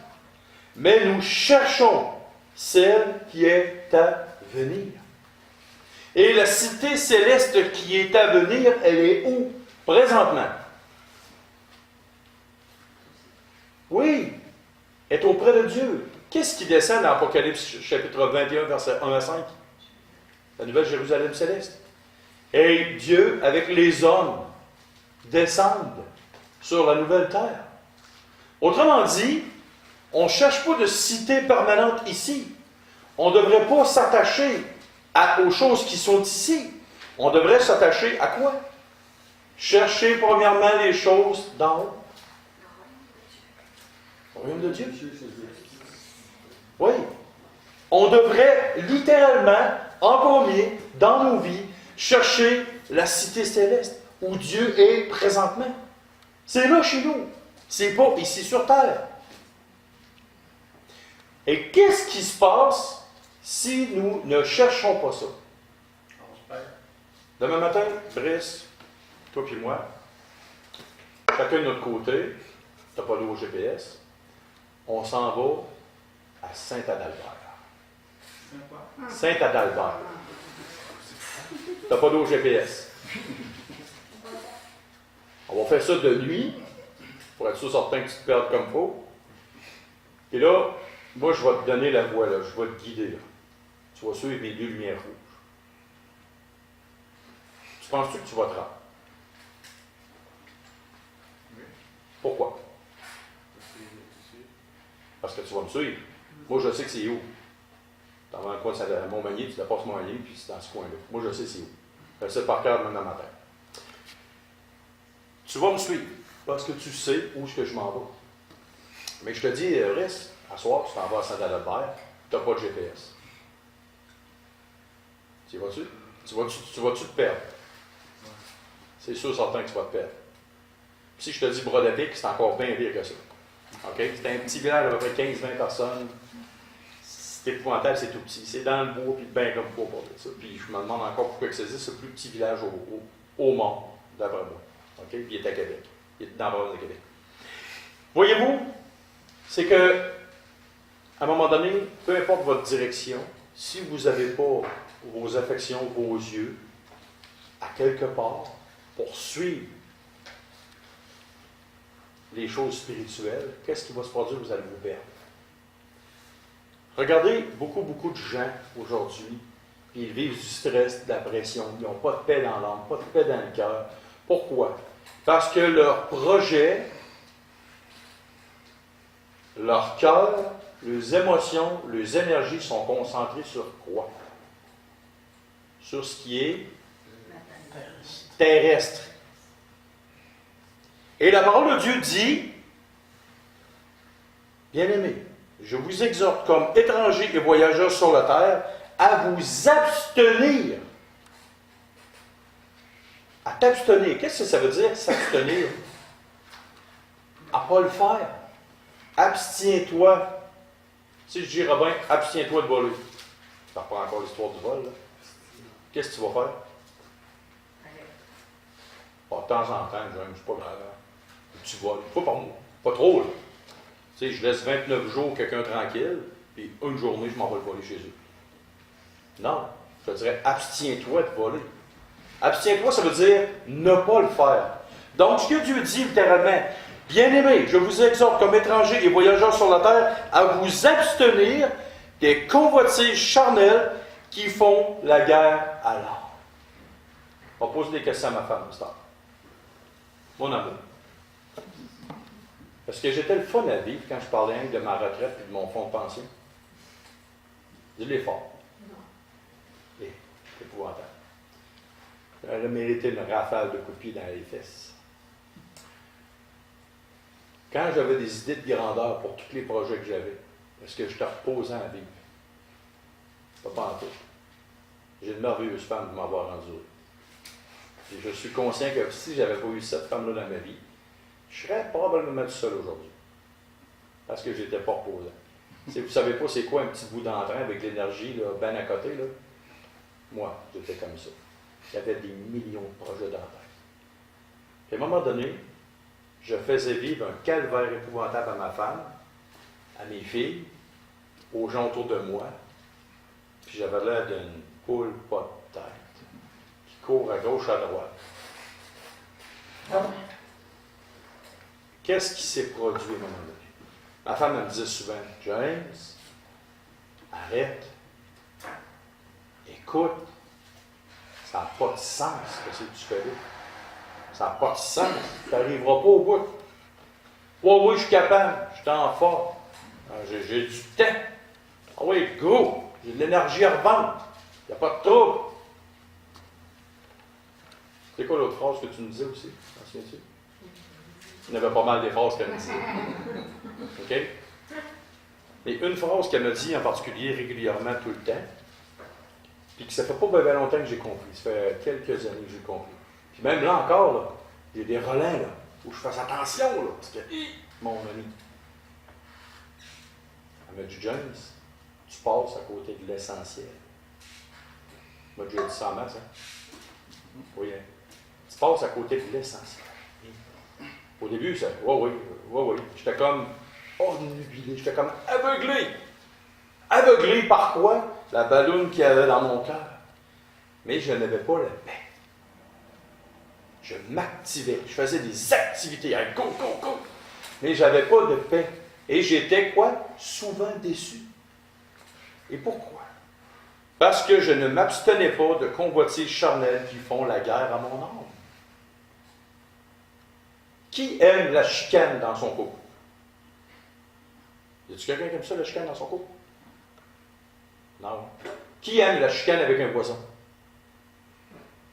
mais nous cherchons celle qui est à venir. Et la cité céleste qui est à venir, elle est où? Présentement. Oui, elle est auprès de Dieu. Qu'est-ce qui descend dans Apocalypse chapitre 21, verset 1 à 5? La nouvelle Jérusalem céleste. Et Dieu, avec les hommes, descendent sur la nouvelle terre. Autrement dit, on ne cherche pas de cité permanente ici. On ne devrait pas s'attacher aux choses qui sont ici. On devrait s'attacher à quoi? Chercher premièrement les choses d'en haut. Le royaume de Dieu. Oui. On devrait littéralement, en premier, dans nos vies, chercher la cité céleste, où Dieu est présentement. C'est là chez nous. C'est pas ici sur terre. Et qu'est-ce qui se passe si nous ne cherchons pas ça? On se perd. Demain matin, Brice, toi puis moi, chacun de notre côté, t'as pas d'eau au GPS, on s'en va à Saint-Adalbert. Saint-Adalbert. T'as pas d'eau au GPS. On va faire ça de nuit, pour être sûr certain que tu te perdes comme il faut. Et là, moi, je vais te donner la voie, là. Je vais te guider. Là. Tu vas suivre mes deux lumières rouges. Tu penses-tu que tu vas te rendre? Pourquoi? Parce que tu vas me suivre. Moi, je sais que c'est où. Dans le coin de Montmagny, tu passes Montmagny, puis c'est dans ce coin-là. Moi, je sais c'est où. Je sais par cœur maintenant matin. Tu vas me suivre, parce que tu sais où est-ce que je m'en vais. Mais je te dis, reste, à soir, tu t'en vas à Saint-Adalbert, tu n'as pas de GPS. Tu vas-tu? Tu vas-tu te perdre? C'est sûr, certain que tu vas te perdre. Puis si je te dis Brodépic, c'est encore bien pire que ça. OK? C'est un petit village d'à peu près 15-20 personnes. C'est épouvantable, c'est tout petit. C'est dans le bois, puis bien comme pour dire ça. Puis je me demande encore pourquoi que c'est ce plus petit village au monde, d'après moi. OK? Puis il est à Québec. Il est dans la province de Québec. Voyez-vous, c'est que, à un moment donné, peu importe votre direction, si vous n'avez pas vos affections, vos yeux, à quelque part, pour suivre les choses spirituelles, qu'est-ce qui va se produire? Vous allez vous perdre. Regardez, beaucoup de gens aujourd'hui, ils vivent du stress, de la pression, ils n'ont pas de paix dans l'âme, pas de paix dans le cœur. Pourquoi? Parce que leur projet, leur cœur, leurs émotions, leurs énergies sont concentrées sur quoi? Sur ce qui est terrestre. Et la parole de Dieu dit, bien-aimés, je vous exhorte comme étrangers et voyageurs sur la terre à vous abstenir. À t'abstenir. Qu'est-ce que ça veut dire, s'abstenir? À ne pas le faire. Abstiens-toi. Si je dis, Robin, abstiens-toi de voler. Tu ne reprends encore l'histoire du vol, là. Qu'est-ce que tu vas faire? De temps en temps, c'est pas grave. Tu voles. Pas par moi. Pas trop, là. Tu sais, je laisse 29 jours quelqu'un tranquille, puis une journée, je m'en vais le voler chez eux. Non. Je te dirais, abstiens-toi de voler. Abstiens-toi, ça veut dire ne pas le faire. Donc, ce que Dieu dit littéralement, bien-aimés, je vous exhorte comme étrangers et voyageurs sur la terre à vous abstenir des convoitises charnelles qui font la guerre à l'âme. On va poser des questions à ma femme, Star. Mon amour. Est-ce que j'étais le fun à vivre quand je parlais de ma retraite et de mon fonds de pension? Dis-le fort. Non. C'est épouvantable. Elle a mérité une rafale de coups de pied dans les fesses. Quand j'avais des idées de grandeur pour tous les projets que j'avais, est-ce que j'étais reposant à vivre? Pas en tout. J'ai une merveilleuse femme de m'avoir rendu. Et je suis conscient que si je n'avais pas eu cette femme-là dans ma vie, je serais probablement tout seul aujourd'hui. Parce que je n'étais pas reposant. Si vous ne savez pas c'est quoi un petit bout d'entrain avec l'énergie là, ben à côté, là, moi, j'étais comme ça. J'avais des millions de projets dans la tête. Puis à un moment donné, je faisais vivre un calvaire épouvantable à ma femme, à mes filles, aux gens autour de moi. Puis j'avais l'air d'une poule pas de tête qui court à gauche, à droite. Qu'est-ce qui s'est produit à un moment donné? Ma femme elle me disait souvent, James, arrête, écoute, ça n'a pas de sens ce que tu fais là. Ça n'a pas de sens, tu n'arriveras pas au bout. Oui, je suis capable, je suis en forme, j'ai du temps. Ah oui, go, j'ai de l'énergie à revendre, il n'y a pas de trouble. C'est quoi l'autre phrase que tu me disais aussi? T'en souviens-tu? Il y en avait pas mal des phrases qu'elle me disait. OK? Mais une phrase qu'elle me dit en particulier régulièrement tout le temps, puis que ça fait pas bien longtemps que j'ai compris. Ça fait quelques années que j'ai compris. Puis même là encore, là, il y a des relents là, où je fais attention, là, parce que, mon ami, elle m'a dit, James, tu passes à côté de l'essentiel. Moi, j'ai dit ça en masse, hein? Oui, hein? Tu passes à côté de l'essentiel. Au début, ça, oui. J'étais comme obnubilé, j'étais comme aveuglé. Aveuglé par quoi? La balloune qu'il y avait dans mon cœur. Mais je n'avais pas la paix. Je m'activais, je faisais des activités, go. Mais je n'avais pas de paix. Et j'étais quoi? Souvent déçu. Et pourquoi? Parce que je ne m'abstenais pas de convoitises charnelles qui font la guerre à mon âme. Qui aime la chicane dans son couple? Y a-t-il quelqu'un qui aime ça, la chicane dans son couple? Non. Qui aime la chicane avec un poisson?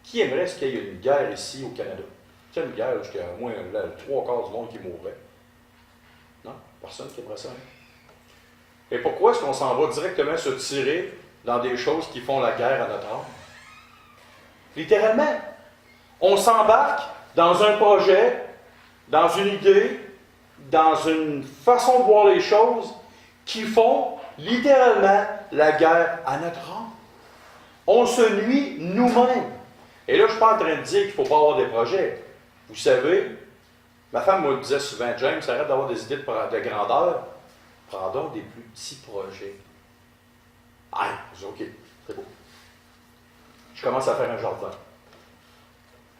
Qui aimerait ce qu'il y ait une guerre ici au Canada? Tu sais, une guerre jusqu'à au moins le 3/4 du monde qui mourrait. Non? Personne qui aimerait ça. Hein? Et pourquoi est-ce qu'on s'en va directement se tirer dans des choses qui font la guerre à notre âme? Littéralement. On s'embarque dans un projet, dans une idée, dans une façon de voir les choses qui font littéralement la guerre à notre âme. On se nuit nous-mêmes. Et là, je ne suis pas en train de dire qu'il ne faut pas avoir des projets. Vous savez, ma femme me disait souvent, James, arrête d'avoir des idées de grandeur. Prends donc des plus petits projets. Ah, je dis, OK, c'est beau. Je commence à faire un jardin.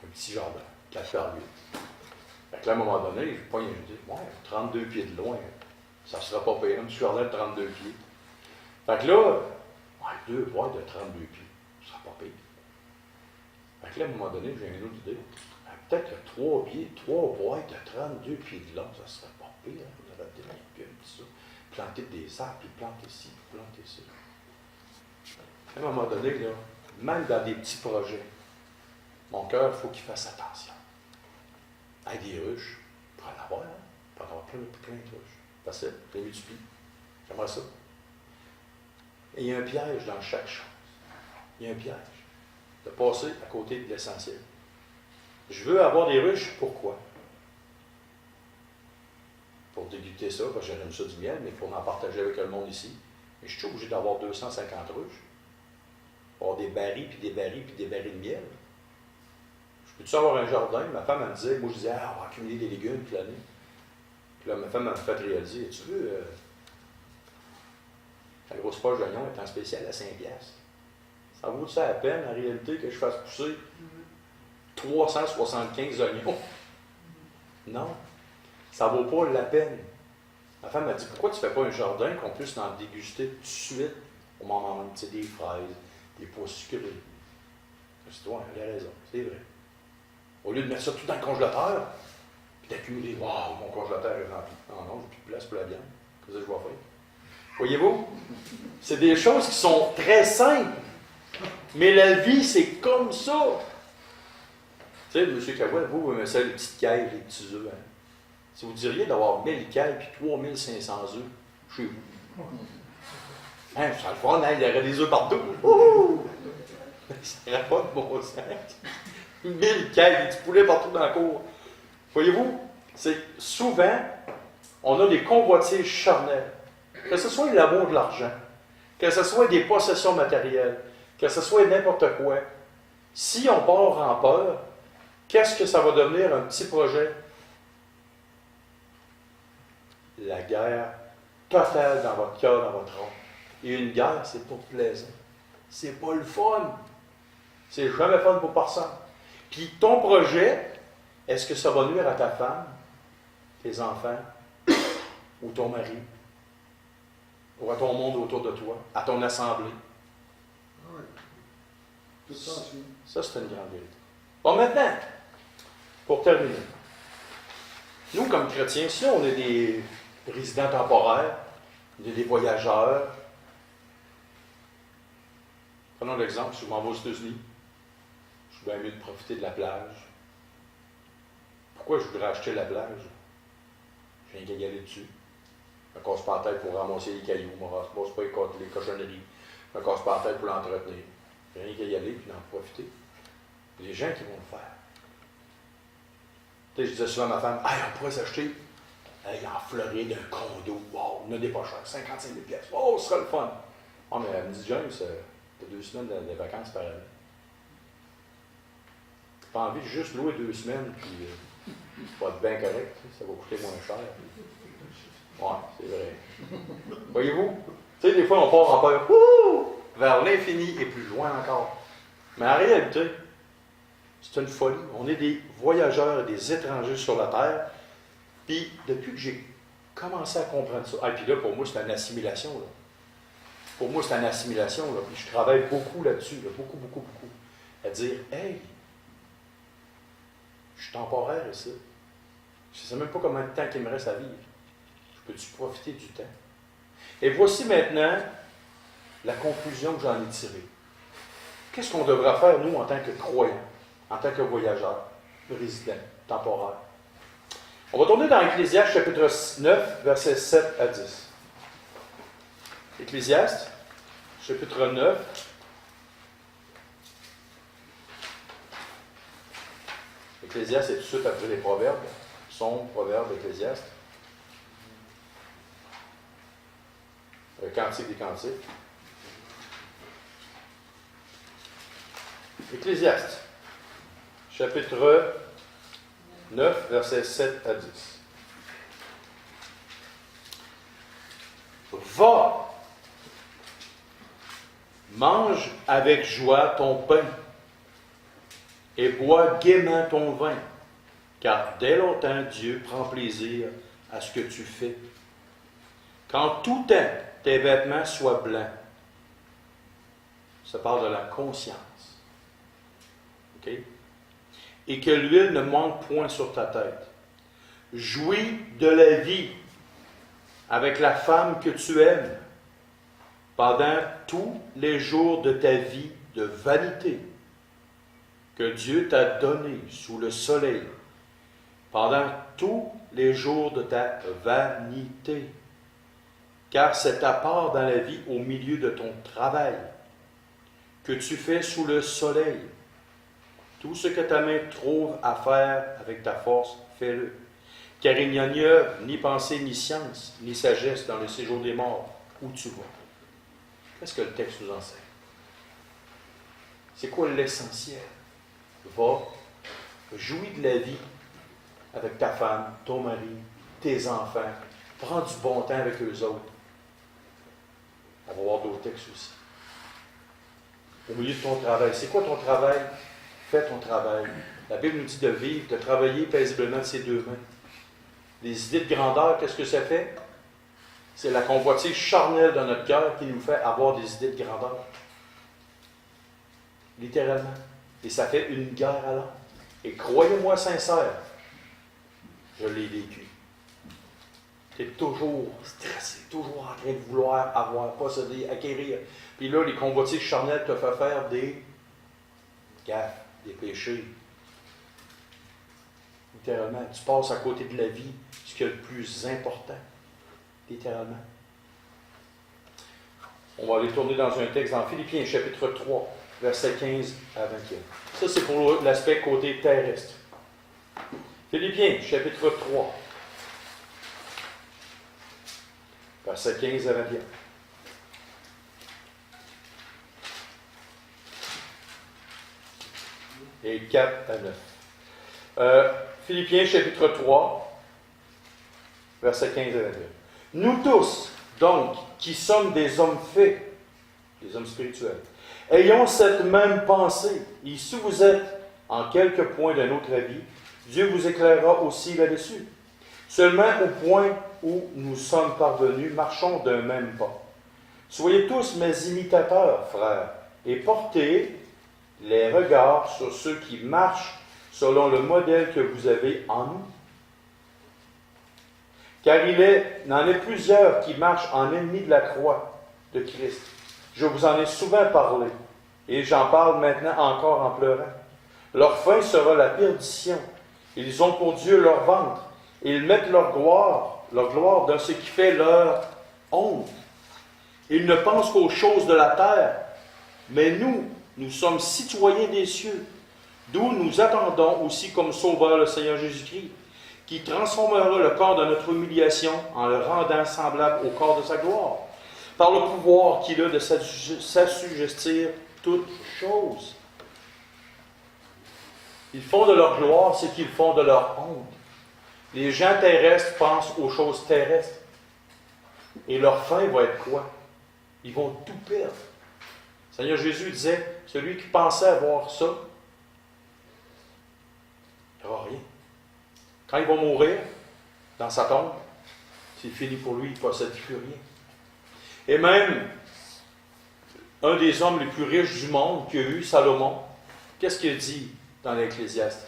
Un petit jardin, 4 par 8. Fait que là, à un moment donné, je pogne, je dis, ouais, 32 pieds de loin, ça ne sera pas payant, un petit jardin de 32 pieds. Fait que là, ouais, 2 boîtes de 32 pieds, ça ne sera pas payant. Fait que là, à un moment donné, j'ai une autre idée. Peut-être que 3 boîtes de 32 pieds de long, ça ne serait pas pire. Hein? Vous avez des légumes, tout ça. Planter des arbres, puis planter ci, puis planter ça. À un moment donné, là, même dans des petits projets, mon cœur, il faut qu'il fasse attention. Avec des ruches, il faut en avoir, hein? Il faut en avoir plein de ruches. Facile, j'ai mis du pli. J'aimerais ça. Et il y a un piège dans chaque chose. Il y a un piège. De passer à côté de l'essentiel. Je veux avoir des ruches, pourquoi? Pour déguster ça, parce que j'aime ça du miel, mais pour m'en partager avec le monde ici. Mais je suis obligé d'avoir 250 ruches. Pour avoir des barils, puis des barils, puis des barils de miel. Je peux-tu avoir un jardin? Ma femme, elle me disait, moi je disais, on va accumuler des légumes toute l'année. Puis là, ma femme m'a fait réaliser, tu veux, la grosse poche d'oignon est en spécial à 5$. Ça vaut ça la peine, en réalité, que je fasse pousser 375 oignons? Non, ça ne vaut pas la peine. Ma femme m'a dit, pourquoi tu ne fais pas un jardin qu'on puisse en déguster tout de suite au moment où tu sais, des fraises, des pois sucrés? Je dis, ouais, elle a raison, c'est vrai. Au lieu de mettre ça tout dans le congélateur, puis d'accumuler, waouh, mon congélateur est rempli. Non, j'ai plus de place pour la viande. Qu'est-ce que je vais faire? Voyez-vous? C'est des choses qui sont très simples. Mais la vie, c'est comme ça. Tu sais, M. Cavouel, vous aimez ça, les petites cailles, les petits œufs. Hein? Si vous diriez d'avoir 1000 cailles puis 3500 œufs chez vous. Hein, ça le fun, hein? Il y aurait des œufs partout. Ouh! Ça n'aurait pas de bon sens. 1000 cailles, des petits poulets partout dans la cour. Voyez-vous, c'est souvent, on a des convoitises charnelles. Que ce soit l'amour de l'argent, que ce soit des possessions matérielles, que ce soit n'importe quoi. Si on part en peur, qu'est-ce que ça va devenir un petit projet? La guerre totale dans votre cœur, dans votre âme. Et une guerre, c'est pas plaisant. C'est pas le fun. C'est jamais fun pour personne. Puis ton projet, est-ce que ça va nuire à ta femme, tes enfants, ou ton mari, ou à ton monde autour de toi, à ton assemblée? Oui. Tout ça ensuite. Ça, c'est une grande vérité. Bon, maintenant, pour terminer, nous, comme chrétiens, si on est des résidents temporaires, on est des voyageurs, prenons l'exemple, si je m'en vais aux États-Unis, je suis bien mieux de profiter de la plage. Pourquoi je voudrais acheter la plage? Je viens qu'à y aller dessus. Je me casse pas la tête pour ramasser les cailloux, je me ramasse pas les cochonneries. Je me casse pas la tête pour l'entretenir. Je viens qu'à y aller et d'en profiter. Il y a des gens qui vont le faire. Tu sais, je disais souvent à ma femme, hey, on pourrait s'acheter en Floride un condo. Wow, on a des pas chers, 55 000 pièces. Oh, ce sera le fun. Oh, mais elle me dit, James, t'as 2 semaines de vacances par année. T'as pas envie de juste louer 2 semaines, puis ça va être bien correct, ça va coûter moins cher. Ouais, c'est vrai. Voyez-vous? Tu sais, des fois, on part en peur, vers l'infini et plus loin encore. Mais en réalité, c'est une folie. On est des voyageurs et des étrangers sur la terre. Puis, depuis que j'ai commencé à comprendre ça, puis là, pour moi, c'est une assimilation. Là. Pour moi, c'est une assimilation. Là. Puis je travaille beaucoup là-dessus, là, beaucoup. À dire, hey, je suis temporaire ici. Je ne sais même pas combien de temps qu'il me reste à vivre. Je peux-tu profiter du temps? Et voici maintenant la conclusion que j'en ai tirée. Qu'est-ce qu'on devra faire, nous, en tant que croyants, en tant que voyageurs, résidents, temporaires? On va tourner dans Ecclésiaste, chapitre 9, versets 7 à 10. Ecclésiaste, chapitre 9. Ecclésiaste est tout de suite après les Proverbes. Psaume, Proverbes, Ecclésiaste. Cantique des Cantiques. Ecclésiaste, chapitre 9, versets 7 à 10. Va, mange avec joie ton pain et bois gaiement ton vin, car dès longtemps Dieu prend plaisir à ce que tu fais. Qu'en tout temps tes vêtements soient blancs. Ça parle de la conscience. OK? Et que l'huile ne manque point sur ta tête. Jouis de la vie avec la femme que tu aimes pendant tous les jours de ta vie de vanité que Dieu t'a donné sous le soleil, pendant tous les jours de ta vanité, car c'est ta part dans la vie au milieu de ton travail que tu fais sous le soleil. Tout ce que ta main trouve à faire avec ta force, fais-le. Car il n'y a ni œuvre, ni pensée, ni science, ni sagesse dans le séjour des morts, où tu vas. Qu'est-ce que le texte nous enseigne? C'est quoi l'essentiel? Va, jouis de la vie avec ta femme, ton mari, tes enfants. Prends du bon temps avec eux autres. On va voir d'autres textes aussi. Au milieu de ton travail. C'est quoi ton travail? Fais ton travail. La Bible nous dit de vivre, de travailler paisiblement de ses 2 mains. Les idées de grandeur, qu'est-ce que ça fait? C'est la convoitise charnelle de notre cœur qui nous fait avoir des idées de grandeur. Littéralement. Et ça fait une guerre à l'âme. Et croyez-moi sincère, je l'ai vécu. Tu es toujours stressé, toujours en train de vouloir avoir, posséder, acquérir. Puis là, les convoitises charnelles te font faire des gaffes, des péchés. Littéralement, tu passes à côté de la vie, ce qui est le plus important. Littéralement. On va aller tourner dans un texte dans Philippiens, chapitre 3. versets 15 à 21. Ça, c'est pour l'aspect côté terrestre. Philippiens, chapitre 3, versets 15 à 21. Et 4 à 9. Philippiens, chapitre 3, versets 15 à 21. Nous tous, donc, qui sommes des hommes faits, des hommes spirituels, ayons cette même pensée. Et si vous êtes en quelque point d'un autre avis, Dieu vous éclairera aussi là-dessus. Seulement au point où nous sommes parvenus, marchons d'un même pas. Soyez tous mes imitateurs, frères, et portez les regards sur ceux qui marchent selon le modèle que vous avez en nous. Car il en est plusieurs qui marchent en ennemis de la croix de Christ. Je vous en ai souvent parlé, et j'en parle maintenant encore en pleurant. Leur fin sera la perdition. Ils ont pour Dieu leur ventre. Ils mettent leur gloire dans ce qui fait leur honte. Ils ne pensent qu'aux choses de la terre. Mais nous sommes citoyens des cieux, d'où nous attendons aussi comme sauveur le Seigneur Jésus-Christ, qui transformera le corps de notre humiliation en le rendant semblable au corps de sa gloire, par le pouvoir qu'il a de s'assujettir toutes choses. Ils font de leur gloire ce qu'ils font de leur honte. Les gens terrestres pensent aux choses terrestres. Et leur fin va être quoi? Ils vont tout perdre. Le Seigneur Jésus disait, celui qui pensait avoir ça, il n'aura rien. Quand il va mourir, dans sa tombe, c'est fini pour lui, il ne possède plus rien. Et même, un des hommes les plus riches du monde qu'il y a eu, Salomon, qu'est-ce qu'il dit dans l'Ecclésiaste?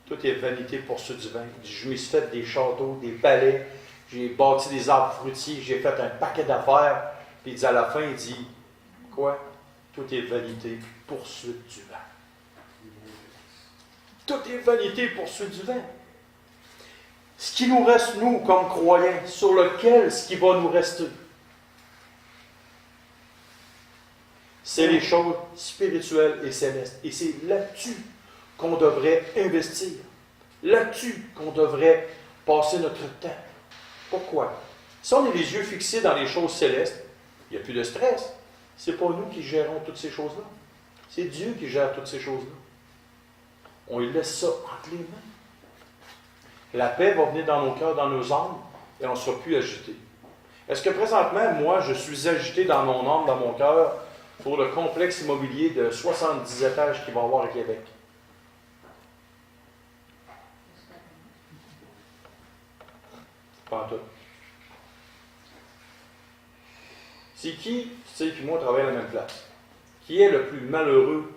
Tout est vanité poursuite du vin. Il dit, je me suis fait des châteaux, des palais, j'ai bâti des arbres fruitiers, j'ai fait un paquet d'affaires. Puis il dit à la fin, il dit, quoi? Tout est vanité poursuite du vin. Tout est vanité poursuite du vin. Ce qui nous reste, nous, comme croyants, sur lequel ce qui va nous rester, c'est les choses spirituelles et célestes. Et c'est là-dessus qu'on devrait investir. Là-dessus qu'on devrait passer notre temps. Pourquoi? Si on a les yeux fixés dans les choses célestes, il n'y a plus de stress. Ce n'est pas nous qui gérons toutes ces choses-là. C'est Dieu qui gère toutes ces choses-là. On lui laisse ça entre les mains. La paix va venir dans nos cœurs, dans nos âmes, et on ne sera plus agité. Est-ce que présentement, moi, je suis agité dans mon âme, dans mon cœur, pour le complexe immobilier de 70 étages qu'il va y avoir à Québec? Pas en tout. C'est qui, tu sais, puis moi, on travaille à la même place, qui est le plus malheureux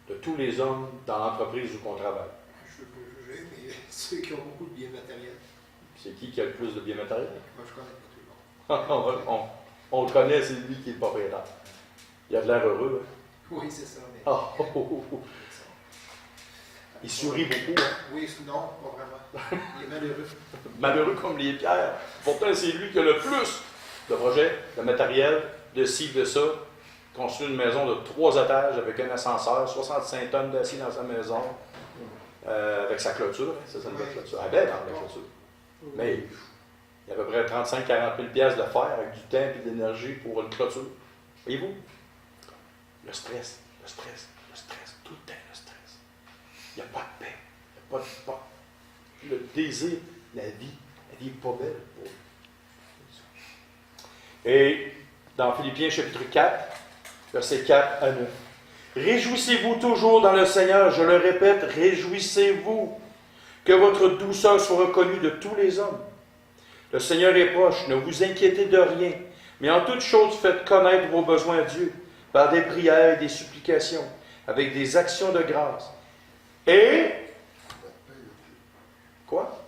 de tous les hommes dans l'entreprise où on travaille? Je ne peux pas juger, mais ceux qui ont beaucoup de biens matériels. C'est qui a le plus de biens matériels? Moi, je connais pas tout le monde. on le connaît, c'est lui qui est le propriétaire. Il a de l'air heureux. Hein? Oui, c'est ça. Mais... Il sourit beaucoup. Hein? Oui, non, pas vraiment. Il est malheureux. Malheureux comme les pierres. Pourtant, c'est lui qui a le plus de projets, de matériel, de ci, de ça. Construit une maison de 3 étages avec un ascenseur, 65 tonnes d'acier dans sa maison, avec sa clôture. Hein? Ça, c'est une belle clôture. Elle est belle, la clôture. Mais il y a à peu près 35-40 000 piastres de fer avec du temps et de l'énergie pour une clôture. Voyez-vous? Le stress, tout le temps le stress. Il n'y a pas de paix, il n'y a pas de... Le désir, la vie n'est pas belle. Et dans Philippiens chapitre 4, versets 4 à 9. Réjouissez-vous toujours dans le Seigneur, je le répète, réjouissez-vous, que votre douceur soit reconnue de tous les hommes. Le Seigneur est proche, ne vous inquiétez de rien, mais en toute chose faites connaître vos besoins à Dieu, par des prières et des supplications, avec des actions de grâce. Et... Quoi?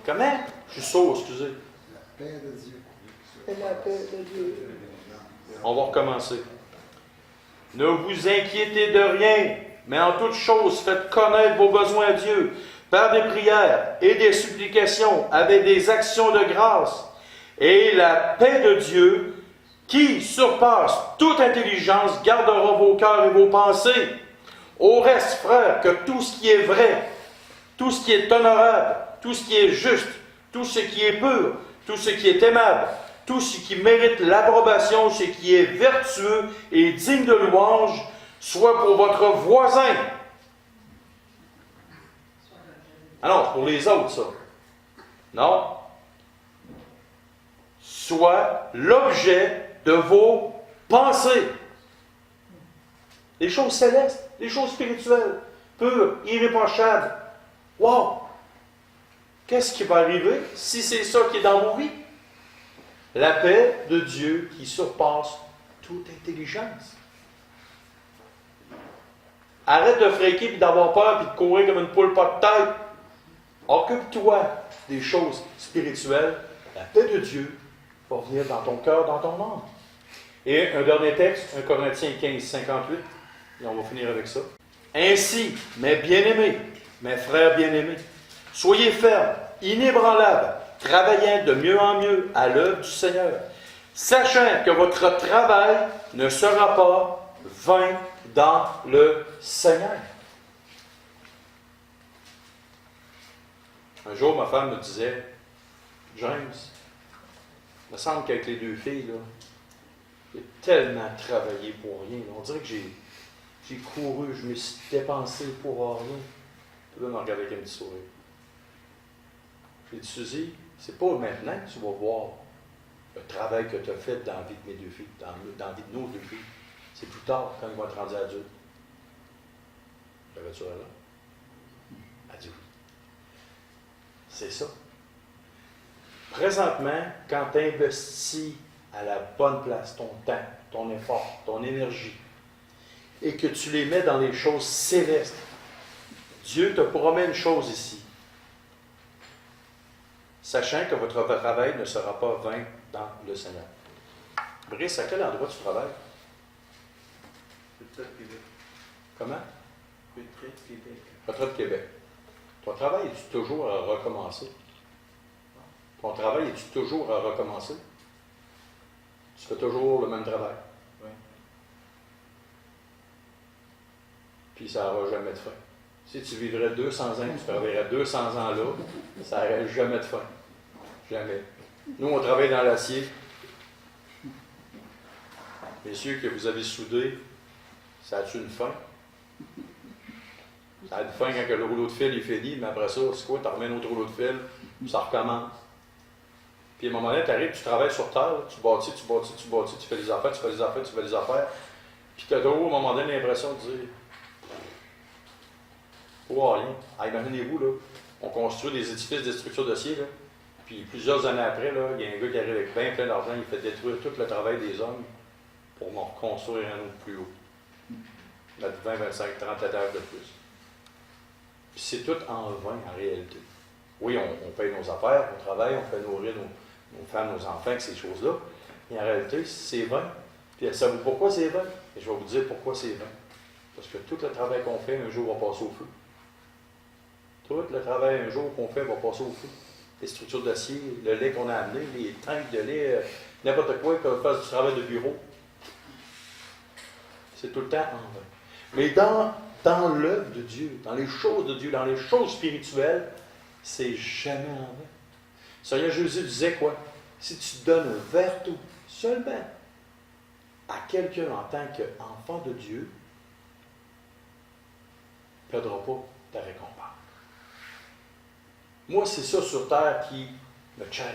Comment? Je suis sourd, excusez. La paix de Dieu. La paix de Dieu. On va recommencer. Ne vous inquiétez de rien, mais en toute chose, faites connaître vos besoins à Dieu, par des prières et des supplications, avec des actions de grâce. Et la paix de Dieu, qui surpasse toute intelligence, gardera vos cœurs et vos pensées. Au reste, frères, que tout ce qui est vrai, tout ce qui est honorable, tout ce qui est juste, tout ce qui est pur, tout ce qui est aimable, tout ce qui mérite l'approbation, ce qui est vertueux et digne de louange, soit pour votre voisin. Alors, pour les autres, ça. Non. Soit l'objet de vos pensées. Les choses célestes, les choses spirituelles, pures, irréprochables. Wow! Qu'est-ce qui va arriver si c'est ça qui est dans vos vies? La paix de Dieu qui surpasse toute intelligence. Arrête de fréquer et d'avoir peur et de courir comme une poule pas de tête. Occupe-toi des choses spirituelles. La paix de Dieu va venir dans ton cœur, dans ton âme. Et un dernier texte, 1 Corinthiens 15, 58, et on va finir avec ça. Ainsi, mes bien-aimés, mes frères bien-aimés, soyez fermes, inébranlables, travaillant de mieux en mieux à l'œuvre du Seigneur, sachant que votre travail ne sera pas vain dans le Seigneur. Un jour, ma femme me disait, James, il me semble qu'avec les deux filles, là, j'ai tellement travaillé pour rien. On dirait que j'ai couru, je me suis dépensé pour rien. Tu vas me regarder avec un petit sourire. J'ai dit, Suzy, c'est pas maintenant que tu vas voir le travail que tu as fait dans la vie de mes deux filles, dans la vie de nos deux filles. C'est plus tard, quand ils vont être rendus adultes. J'avais-tu raison? Elle dit oui. C'est ça. Présentement, quand tu investis à la bonne place ton temps, ton effort, ton énergie, et que tu les mets dans les choses célestes, Dieu te promet une chose ici. Sachant que votre travail ne sera pas vain dans le Seigneur. Brice, à quel endroit tu travailles? Retraite Québec. Comment? Retraite Québec. Retraite Québec. Ton travail, es-tu toujours à recommencer? Ton travail, es-tu toujours à recommencer? Tu fais toujours le même travail? Oui. Puis ça n'aura jamais de fin. Si tu vivrais 200 ans, tu travaillerais 200 ans là, ça n'aurait jamais de fin. Jamais. Nous, on travaille dans l'acier. Messieurs, que vous avez soudé, ça a-tu une fin? Ça a une fin quand le rouleau de fil est fini, mais après ça, c'est quoi? Tu remets un autre rouleau de fil, ça recommence. Puis à un moment donné, tu arrives, tu travailles sur terre, tu bâtis, tu fais des affaires, tu fais des affaires, tu fais des affaires. Puis tu as toujours, à un moment donné, l'impression de dire oh, rien. Ah, imaginez-vous, là, on construit des édifices de structures d'acier, là, puis plusieurs années après, là, il y a un gars qui arrive avec bien plein d'argent, il fait détruire tout le travail des hommes pour m'en reconstruire un autre plus haut. Mettre 20, 25, 30 étages de plus. Puis c'est tout en vain, en réalité. Oui, on paye nos affaires, on travaille, on fait nourrir nos femmes, nos enfants avec ces choses-là, mais en réalité, c'est vain. Puis savez-vous pourquoi c'est vain? Et je vais vous dire pourquoi c'est vain. Parce que tout le travail qu'on fait, un jour, va passer au feu. Tout le travail un jour qu'on fait va passer au feu. Les structures d'acier, le lait qu'on a amené, les tanks de lait, n'importe quoi qu'on fasse du travail de bureau. C'est tout le temps en vain. Mais dans l'œuvre de Dieu, dans les choses de Dieu, dans les choses spirituelles, c'est jamais en vain. Seigneur Jésus disait quoi? Si tu donnes un verre d'eau seulement à quelqu'un en tant qu'enfant de Dieu, tu ne perdras pas ta récompense. Moi, c'est ça sur terre qui me challenge.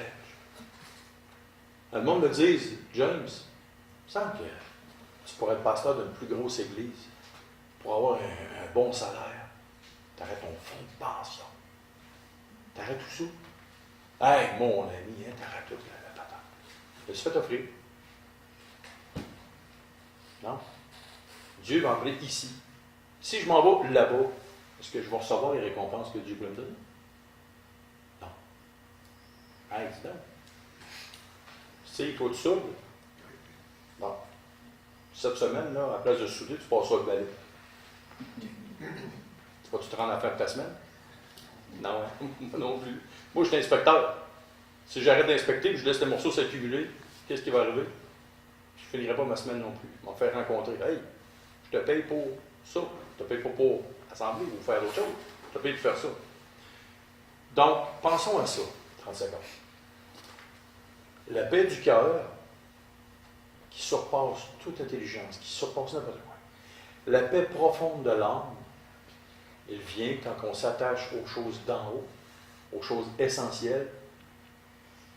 Le monde me dit, James, il me semble que tu pourrais être pasteur d'une plus grosse église pour avoir un bon salaire. Tu arrêtes ton fonds de pension. Tu arrêtes tout ça. Hey, mon ami, hein, tu arrêtes tout. Je me suis fait offrir. Non. Dieu va m'appeler ici. Si je m'en vais là-bas, est-ce que je vais recevoir les récompenses que Dieu peut me donner? Non. Hey, dis donc. Tu sais, il faut que tu soudes. Bon. Cette semaine, là, à la place de souder, tu passes sur le balai. Vas-tu te rendre à la fin de ta semaine? Non, hein? Non plus. Moi, je suis inspecteur. Si j'arrête d'inspecter et je laisse les morceaux s'accumuler, qu'est-ce qui va arriver? je ne finirai pas ma semaine non plus. Je vais me faire rencontrer. Hey, je te paye pour ça. Je te paye pas pour assembler ou faire d'autres choses. Je te paye pour faire ça. Donc, pensons à ça, 30 secondes. La paix du cœur qui surpasse toute intelligence, qui surpasse n'importe quoi. La paix profonde de l'âme, elle vient quand on s'attache aux choses d'en haut, aux choses essentielles.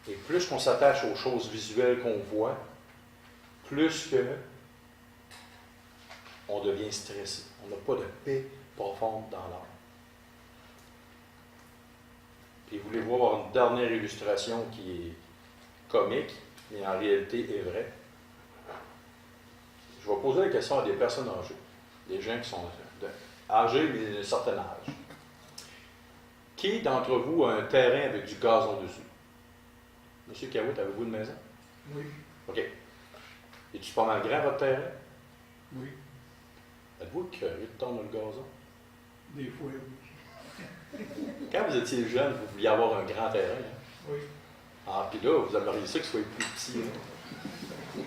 Et plus qu'on s'attache aux choses visuelles qu'on voit, plus que on devient stressé. On n'a pas de paix profonde dans l'âme. Puis voulez-vous avoir une dernière illustration qui est comique, mais en réalité est vraie? Je vais poser la question à des personnes âgées, des gens qui sont âgés, mais d'un certain âge. Qui d'entre vous a un terrain avec du gazon dessus? Monsieur Cawout, avez-vous une maison? Oui. OK. Es-tu pas mal grand, votre terrain? Oui, Êtes-vous curieux de tondre le gazon? des fois, oui. Quand vous étiez jeune, vous vouliez avoir un grand terrain. Hein? Oui. Ah, puis là, vous aimeriez ça qu'il soit plus petit. Hein?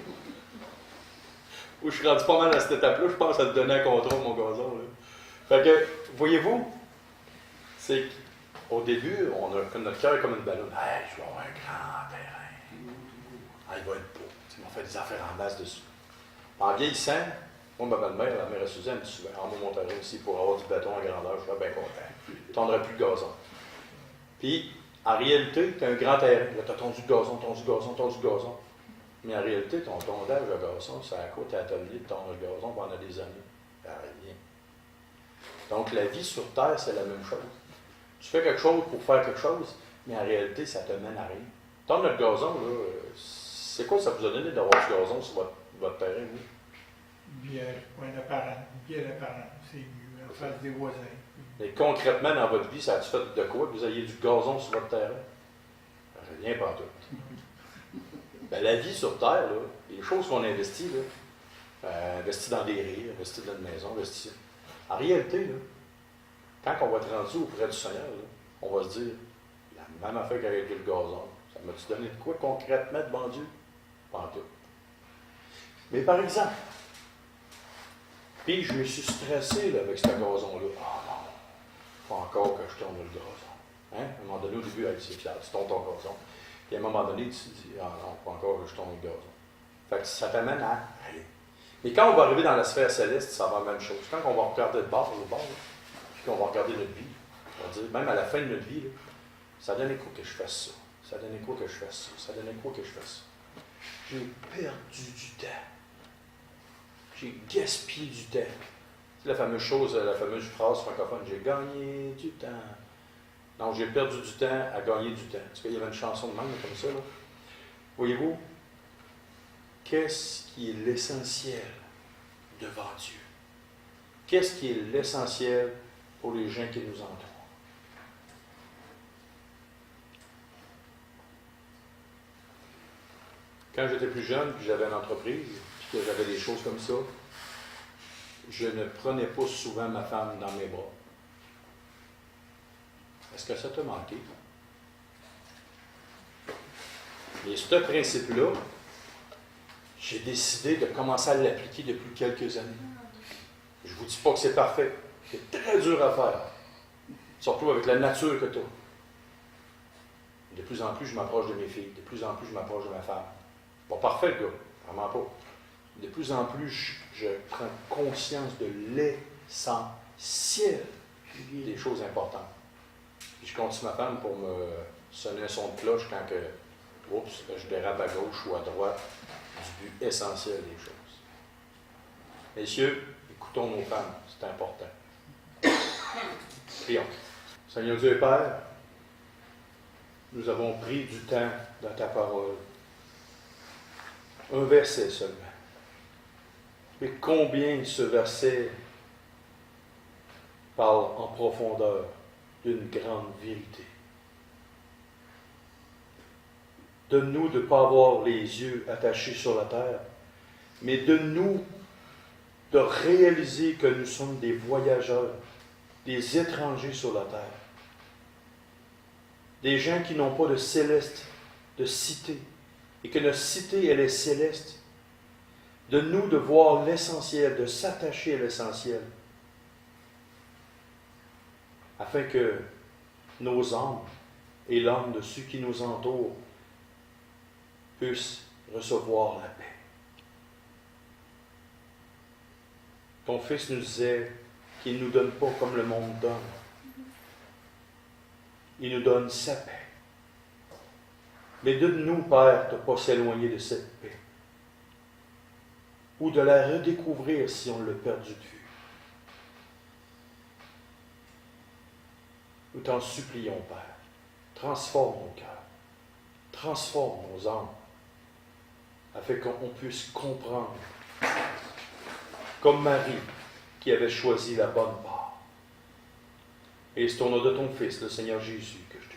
Où je suis rendu pas mal à cette étape-là, je pense à te donner un contrôle, mon gazon. Là. Fait que, voyez-vous, c'est qu'au début, on a comme notre cœur est comme une ballonne. Hey, je vais avoir un grand terrain. Ah, il va être beau. On fait des affaires en masse dessus. En vieillissant, moi, ma belle-mère, la mère à Suzanne, me dit souvent, en mon terrain ici, pour avoir du béton en grandeur, je suis bien content. Je tondrai plus le gazon. Puis, en réalité, tu as un grand terrain. Là, tu as tondu le gazon, tondu le gazon, tondu le gazon. Mais en réalité, ton tondage de gazon, ça a coûté à atelier de tondre le gazon pendant des années. Rien. Donc, la vie sur Terre, c'est la même chose. Tu fais quelque chose pour faire quelque chose, mais en réalité, ça te mène à rien. Tondre le gazon, là, c'est quoi ça vous a donné d'avoir du gazon sur votre terrain, vous? Bien, pas une apparence, bien apparent, c'est mieux, en face des voisins. Mais concrètement, dans votre vie, ça a-tu fait de quoi que vous ayez du gazon sur votre terrain? Rien pas tout. Ben, la vie sur Terre, là, les choses qu'on investit, là, investit dans des rires, investit dans une maison, investit. En réalité, là, quand on va être rendu auprès du Seigneur, là, on va se dire, la même affaire qu'avec le gazon, ça m'a-tu donné de quoi concrètement devant Dieu? Pas tout. Mais par exemple, puis je me suis stressé là, avec ce gazon-là. Ah non, il faut encore que je tourne le gazon. Hein? À un moment donné, au début, c'est fier, tu tournes ton gazon. Puis à un moment donné, tu te dis, ah non, il faut encore que je tourne le gazon. Fait que ça t'amène à rien. Mais quand on va arriver dans la sphère céleste, ça va la même chose. Quand on va regarder le bord, là, puis qu'on va regarder notre vie, on va dire, même à la fin de notre vie, là, ça donnait quoi que je fasse ça? Ça donnait quoi que je fasse ça? Ça donnait quoi que je fasse ça? J'ai perdu du temps. J'ai gaspillé du temps. C'est la fameuse chose, la fameuse phrase francophone, j'ai gagné du temps. Non, j'ai perdu du temps à gagner du temps. Parce qu'il y avait une chanson de même comme ça. Là. Voyez-vous, qu'est-ce qui est l'essentiel devant Dieu? Qu'est-ce qui est l'essentiel pour les gens qui nous entourent? Quand j'étais plus jeune, puis j'avais une entreprise, puis que j'avais des choses comme ça, je ne prenais pas souvent ma femme dans mes bras. Est-ce que ça t'a manqué? Et ce principe-là, j'ai décidé de commencer à l'appliquer depuis quelques années. Je ne vous dis pas que c'est parfait. C'est très dur à faire. Surtout avec la nature que tu as. De plus en plus, je m'approche de mes filles. De plus en plus, je m'approche de ma femme. Pas parfait, le gars. Vraiment pas. De plus en plus, je prends conscience de l'essentiel des choses importantes. Puis je continue ma femme pour me sonner un son de cloche quand que, oups, je dérape à gauche ou à droite du but essentiel des choses. Messieurs, écoutons nos femmes, c'est important. Prions. Seigneur Dieu et Père, nous avons pris du temps dans ta parole. Un verset seulement. Mais combien ce verset parle en profondeur d'une grande vérité. Donne-nous de ne pas avoir les yeux attachés sur la terre, mais donne-nous de réaliser que nous sommes des voyageurs, des étrangers sur la terre. Des gens qui n'ont pas de céleste, de cité, et que notre cité, elle est céleste. Donne-nous de voir l'essentiel, de s'attacher à l'essentiel, afin que nos âmes et l'âme de ceux qui nous entourent puissent recevoir la paix. Ton Fils nous disait qu'il ne nous donne pas comme le monde donne. Il nous donne sa paix. Mais donne-nous, Père, de ne pas s'éloigner de cette paix, ou de la redécouvrir si on l'a perdu de vue. Nous t'en supplions, Père. Transforme nos cœurs, transforme nos âmes, afin qu'on puisse comprendre, comme Marie qui avait choisi la bonne part. Et c'est au nom de ton Fils, le Seigneur Jésus, que je te